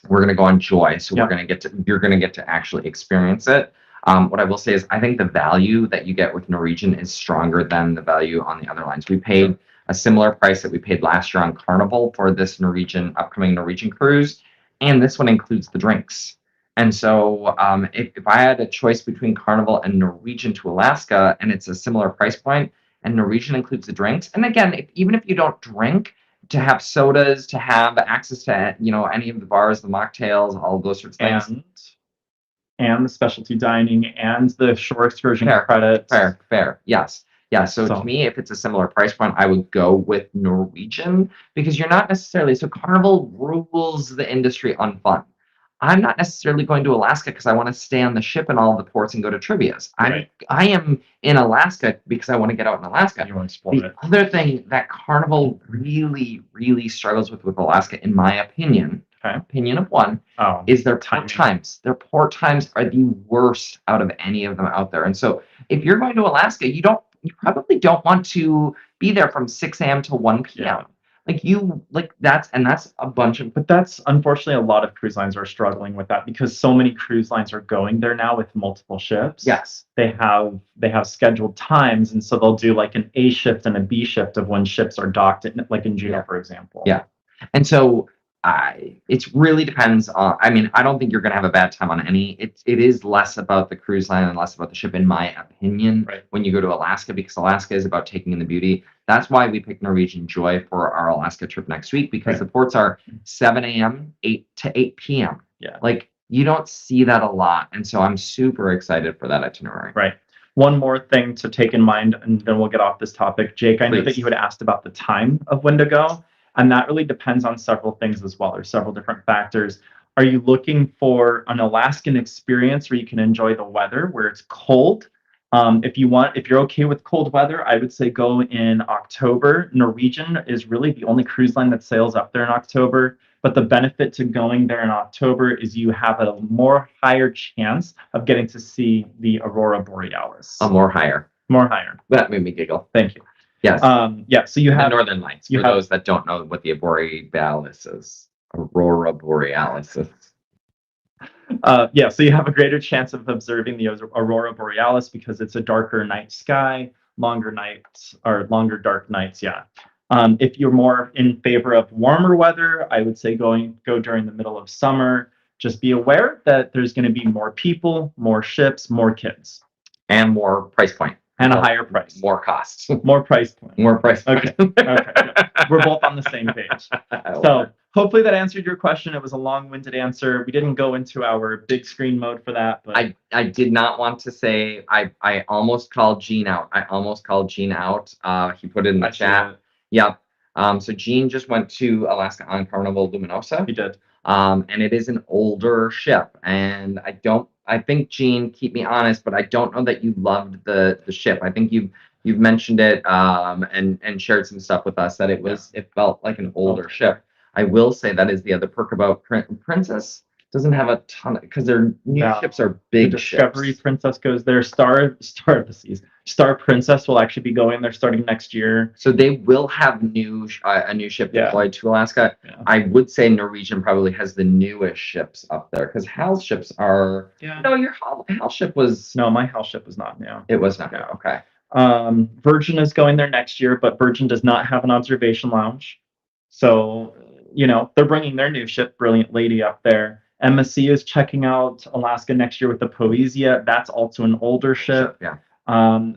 we're going to go on Joy, so you're going to get to actually experience it. What I will say is I think the value that you get with Norwegian is stronger than the value on the other lines. We paid a similar price that we paid last year on Carnival for this upcoming Norwegian cruise, and this one includes the drinks. And so if I had a choice between Carnival and Norwegian to Alaska, and it's a similar price point, and Norwegian includes the drinks, and again, even if you don't drink, to have sodas, to have access to any of the bars, the mocktails, all of those sorts of things. And the specialty dining and the shore excursion credits. Fair. Yes. Yeah. So to me, if it's a similar price point, I would go with Norwegian, because you're not necessarily, so Carnival rules the industry on fun. I'm not necessarily going to Alaska because I want to stay on the ship in all the ports and go to trivias. I am in Alaska because I want to get out in Alaska. You want to explore it. Other thing that Carnival really, really struggles with Alaska, in my opinion, opinion of one, is their port times. Their port times are the worst out of any of them out there. And so if you're going to Alaska, you probably don't want to be there from 6 a.m. to 1 p.m. That's a bunch of, but that's unfortunately a lot of cruise lines are struggling with that, because so many cruise lines are going there now with multiple ships. Yes. They have scheduled times, and so they'll do like an A shift and a B shift of when ships are docked, like in Juneau, for example. Yeah. And so it really depends on, I don't think you're going to have a bad time on any. It is less about the cruise line and less about the ship, in my opinion, when you go to Alaska, because Alaska is about taking in the beauty. That's why we picked Norwegian Joy for our Alaska trip next week, because the ports are 7 a.m., 8 to 8 p.m. Yeah. You don't see that a lot. And so I'm super excited for that itinerary. Right. One more thing to take in mind, and then we'll get off this topic. Jake, I know that you had asked about the time of when to go. And that really depends on several things as well. There's several different factors. Are you looking for an Alaskan experience where you can enjoy the weather, where it's cold? If you're okay with cold weather, I would say go in October. Norwegian is really the only cruise line that sails up there in October. But the benefit to going there in October is you have a more higher chance of getting to see the Aurora Borealis. More higher. More higher. That made me giggle. Thank you. Yes. So you have the Northern Lights. For those that don't know what the Borealis is, Aurora Borealis is. So you have a greater chance of observing the Aurora Borealis because it's a darker night sky, longer dark nights. Yeah. If you're more in favor of warmer weather, I would say go during the middle of summer. Just be aware that there's going to be more people, more ships, more kids, and more price point. And a higher price. More cost. More price point. More price point. Okay. Yeah. We're both on the same page. So hopefully that answered your question. It was a long-winded answer. We didn't go into our big screen mode for that. But I did not want to say, I almost called Gene out. He put it in the chat. Yep. So Gene just went to Alaska on Carnival Luminosa. He did. And it is an older ship. And I think, Gene, keep me honest, but I don't know that you loved the ship. I think you've mentioned it and shared some stuff with us that it felt like an older ship. I will say that is the other perk about Princess. doesn't have a ton because their new No. ships are The big Discovery ships. Princess goes there. Star of the Seas. Star Princess will actually be going there starting next year. So they will have a new ship Yeah. deployed to Alaska. Yeah. I would say Norwegian probably has the newest ships up there because Hal's ships are. Yeah. No, your Hal ship was. No, my Hal ship was not new. It was not. Yeah. Okay. Virgin is going there next year, but Virgin does not have an observation lounge. So, they're bringing their new ship, Brilliant Lady, up there. MSC is checking out Alaska next year with the Poesia. That's also an older ship. Yeah.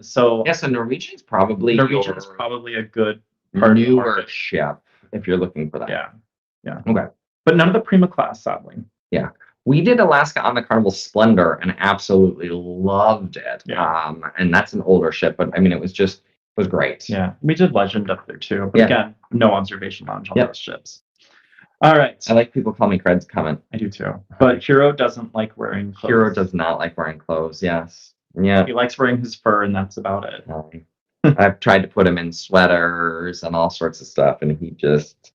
So Norwegian's probably Norwegian is probably a good part of the newer market. ship if you're looking for that. Yeah. Okay. But none of the Prima class, sadly. Yeah. We did Alaska on the Carnival Splendor and absolutely loved it. Yeah. And that's an older ship, but I mean, it was great. Yeah. We did Legend up there too. But again, no observation lounge on those ships. All right. I like people call me Cred's comment. I do too. But Hero doesn't like wearing clothes. Hero does not like wearing clothes. Yes. Yeah. He likes wearing his fur, and that's about it. I've tried to put him in sweaters and all sorts of stuff, and he just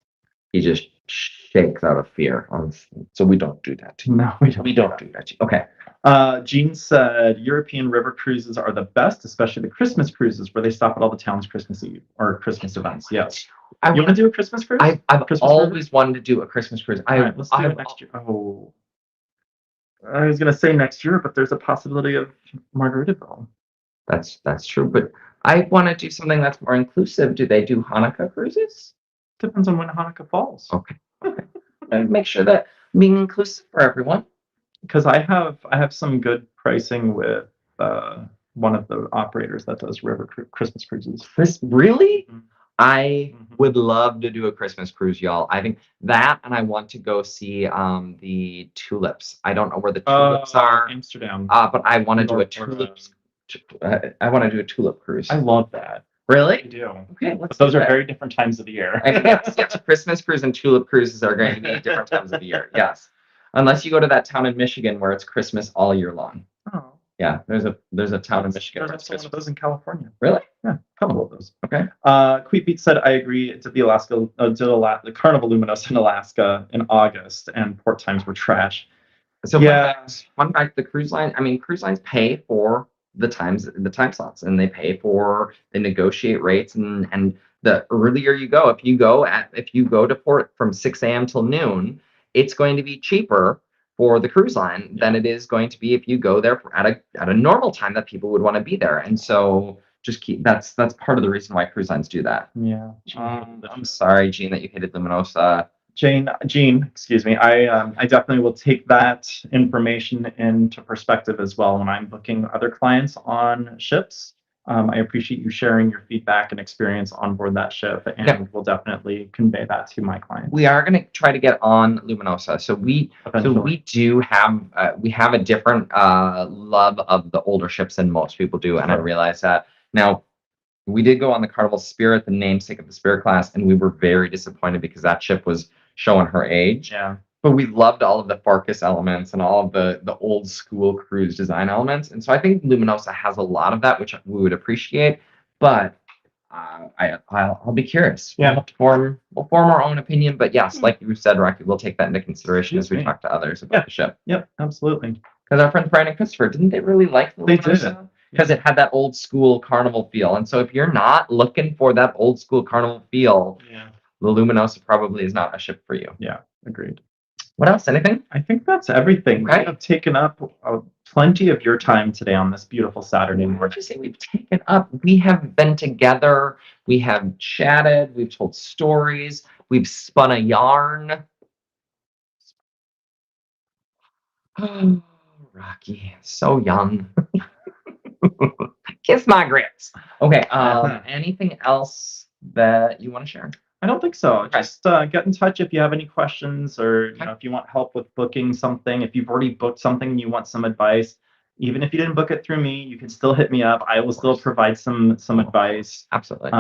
shakes out of fear. So we don't do that. No, we don't do that. Okay. Jean said European river cruises are the best, especially the Christmas cruises where they stop at all the towns Christmas Eve or Christmas events. Yes. You want to do a Christmas cruise? I've always wanted to do a Christmas cruise. All right, let's do it next year. Oh, I was gonna say next year, but there's a possibility of Margaritaville. That's true, but I want to do something that's more inclusive. Do they do Hanukkah cruises? Depends on when Hanukkah falls. Okay. And make sure that being inclusive for everyone. Because I have some good pricing with one of the operators that does river Christmas cruises. Really? Mm-hmm. I would love to do a Christmas cruise, y'all. I think that, and I want to go see the tulips. I don't know where the tulips are. Amsterdam. But I want to do a tulips. I want to do a tulip cruise. I love that. Really? I do. Okay, but those are very different times of the year. Yes, Christmas cruise and tulip cruises are going to be different times of the year. Yes, unless you go to that town in Michigan where it's Christmas all year long. Oh. Yeah, there's a town in Michigan. There's one of those in California. Really? Yeah, a couple of those. Okay. Queepbeat said, I agree. Did the Carnival Luminos in Alaska in August, and port times were trash. So fun fact, the cruise lines pay for the time slots, and they negotiate rates, and the earlier you go, if you go to port from 6 a.m. till noon, it's going to be cheaper for the cruise line than it is going to be if you go there at a normal time that people would want to be there. And so that's part of the reason why cruise lines do that. Yeah. I'm sorry, Jean, that you hated Luminosa. Jean, excuse me. I definitely will take that information into perspective as well when I'm booking other clients on ships. I appreciate you sharing your feedback and experience on board that ship, and we'll definitely convey that to my clients. We are going to try to get on Luminosa. So we do have a different love of the older ships than most people do, and I realize that. Now, we did go on the Carnival Spirit, the namesake of the Spirit class, and we were very disappointed because that ship was showing her age. Yeah. But we loved all of the Farkas elements and all of the old school cruise design elements. And so I think Luminosa has a lot of that, which we would appreciate. But I'll be curious. Yeah. We'll form our own opinion. But yes, like you said, Rocky, we'll take that into consideration as we talk to others about the ship. Yep, absolutely. Because our friends Brian and Christopher, didn't they really like the Luminosa? Because it had that old school carnival feel. And so if you're not looking for that old school carnival feel, the Luminosa probably is not a ship for you. Yeah, agreed. What else? Anything? I think that's everything. Okay. We have taken up plenty of your time today on this beautiful Saturday morning. What did you say we've taken up? We have been together. We have chatted. We've told stories. We've spun a yarn. Oh, Rocky, so young. Kiss my grits. Okay. Anything else that you want to share? I don't think so. Okay. Just get in touch if you have any questions, or if you want help with booking something. If you've already booked something and you want some advice, even if you didn't book it through me, you can still hit me up. I will still provide some advice. Absolutely.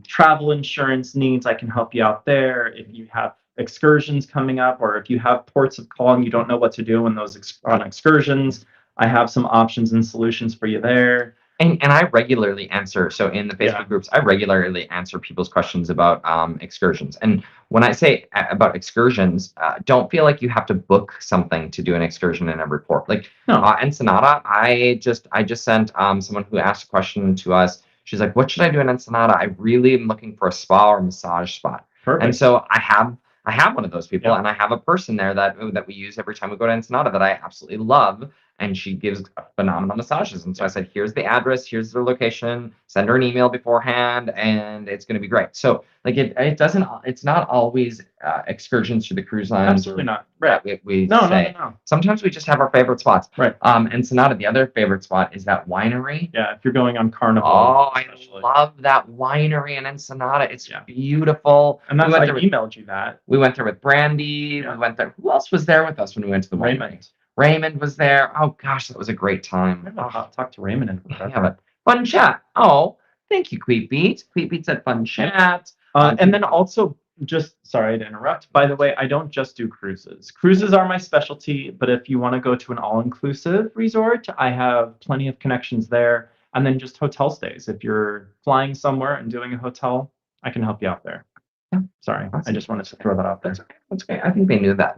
Travel insurance needs, I can help you out there. If you have excursions coming up, or if you have ports of call and you don't know what to do on those on excursions, I have some options and solutions for you there. And I regularly answer. So in the Facebook Yeah. groups, I regularly answer people's questions about excursions. And when I say about excursions, don't feel like you have to book something to do an excursion in every port. Like No. Ensenada, I just sent someone who asked a question to us. She's like, "What should I do in Ensenada? I really am looking for a spa or massage spot." Perfect. And so I have one of those people, Yeah. and I have a person there that we use every time we go to Ensenada that I absolutely love, and she gives phenomenal massages. And so I said, "Here's the address, here's their location. Send her an email beforehand, and it's going to be great." So like it doesn't, it's not always excursions to the cruise lines. Absolutely not. Right. We No, say. no. Sometimes we just have our favorite spots. Right. Ensenada, the other favorite spot is that winery. Yeah, if you're going on Carnival. Oh, especially. I love that winery in Ensenada. It's Yeah. beautiful. And that's I emailed you that. We went there with Brandy. Yeah. We went there. Who else was there with us when we went to the winery? Raymond was there. Oh gosh, that was a great time. I'll talk to Raymond in forever. Yeah, but fun chat. Oh, thank you, Queet Beat. Queet Beat said fun chat. And then also, just sorry to interrupt. By the way, I don't just do cruises. Cruises are my specialty, but if you want to go to an all-inclusive resort, I have plenty of connections there. And then just hotel stays. If you're flying somewhere and doing a hotel, I can help you out there. Yeah. Sorry, I just wanted to throw that out there. That's okay. I think they know that,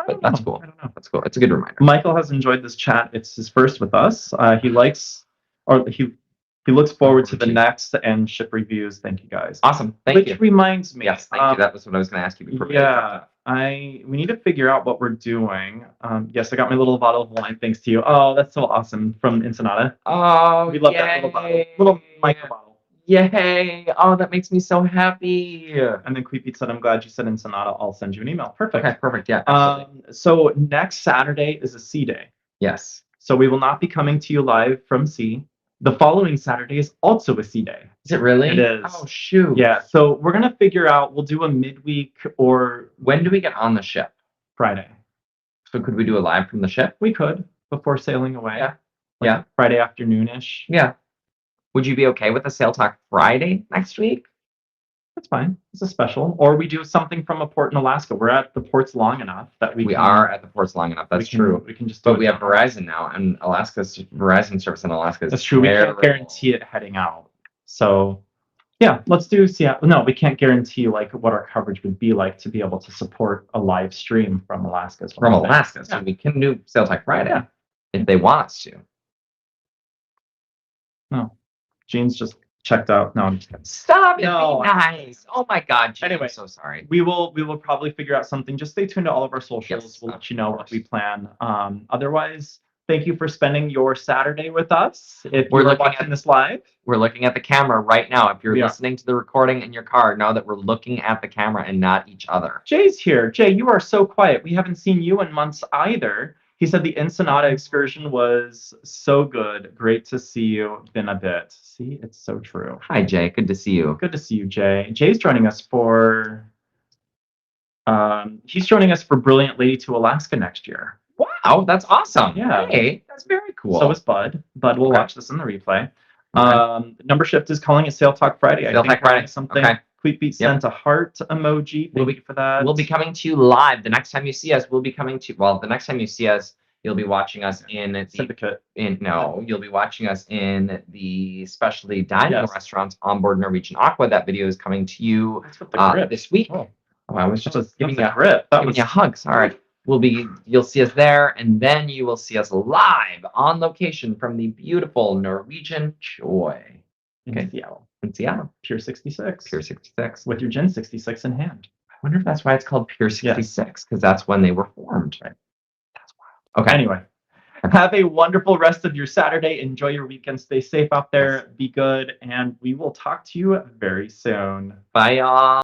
but that's cool. I don't know. That's cool. It's a good reminder. Michael has enjoyed this chat. It's his first with us. He likes, or he looks forward to the next and ship reviews. Thank you guys. Awesome. Thank you. Which reminds me. Yes, thank you. That was what I was going to ask you before. Yeah, we need to figure out what we're doing. Yes, I got my little bottle of wine thanks to you. Oh, that's so awesome from Ensenada. Oh, we love that little bottle, little micro bottle. Yay! Oh, that makes me so happy. And then Queepy said, "I'm glad you said Ensenada. I'll send you an email." Perfect. Okay, perfect. Yeah. Absolutely. So next Saturday is a sea day. Yes. So we will not be coming to you live from sea. The following Saturday is also a sea day. Is it really? It is. Oh shoot. Yeah. So we're gonna figure out. We'll do a midweek or when do we get on the ship? Friday. So could we do a live from the ship? We could before sailing away. Yeah. Yeah. Friday afternoon-ish. Yeah. Would you be okay with a Sail Talk Friday next week? That's fine. It's a special. Or we do something from a port in Alaska. We're at the ports long enough that we are at the ports long enough. That's true. We can just. But we have Verizon now, and Verizon service in Alaska is That's true. terrible. We can't guarantee it heading out. So, yeah, let's do Seattle. No, we can't guarantee like what our coverage would be like to be able to support a live stream from Alaska. From Alaska, so we can do Sail Talk Friday if they want us to. No. Jean's just checked out. No, I'm just kidding. Stop it. No. Be nice. Oh my God, Jean, anyway, I'm so sorry. We will probably figure out something. Just stay tuned to all of our socials. Yes, we'll let you know what we plan. Otherwise, thank you for spending your Saturday with us. If we're watching this live, we're looking at the camera right now. If you're listening to the recording in your car, know that we're looking at the camera and not each other. Jay's here. Jay, you are so quiet. We haven't seen you in months either. He said the Ensenada excursion was so good. Great to see you. Been a bit. See, it's so true. Hi, Jay. Good to see you. Good to see you, Jay. Jay's joining us for. He's joining us for Brilliant Lady to Alaska next year. Wow, that's awesome. Yeah, hey, that's very cool. So is Bud. Bud will watch this in the replay. Number Shift is calling it Sail Talk Friday. Sail Talk Friday. Something. Okay. Queepbeat sent a heart emoji. Thank you for that. We'll be coming to you live. The next time you see us, we'll be coming to. Well, the next time you see us, you'll be watching us in the Syndicate. You'll be watching us in the specialty dining restaurants on board Norwegian Aqua. That video is coming to you this week. Oh, I was just giving you a grip. Giving you a hug. Sorry. You'll see us there, and then you will see us live on location from the beautiful Norwegian Joy. In Seattle. In Seattle. Pier 66. Pier 66. With your Gen 66 in hand. I wonder if that's why it's called Pier 66, because that's when they were formed. Right. That's wild. Okay. Anyway, have a wonderful rest of your Saturday. Enjoy your weekend. Stay safe out there. Be good. And we will talk to you very soon. Bye, y'all.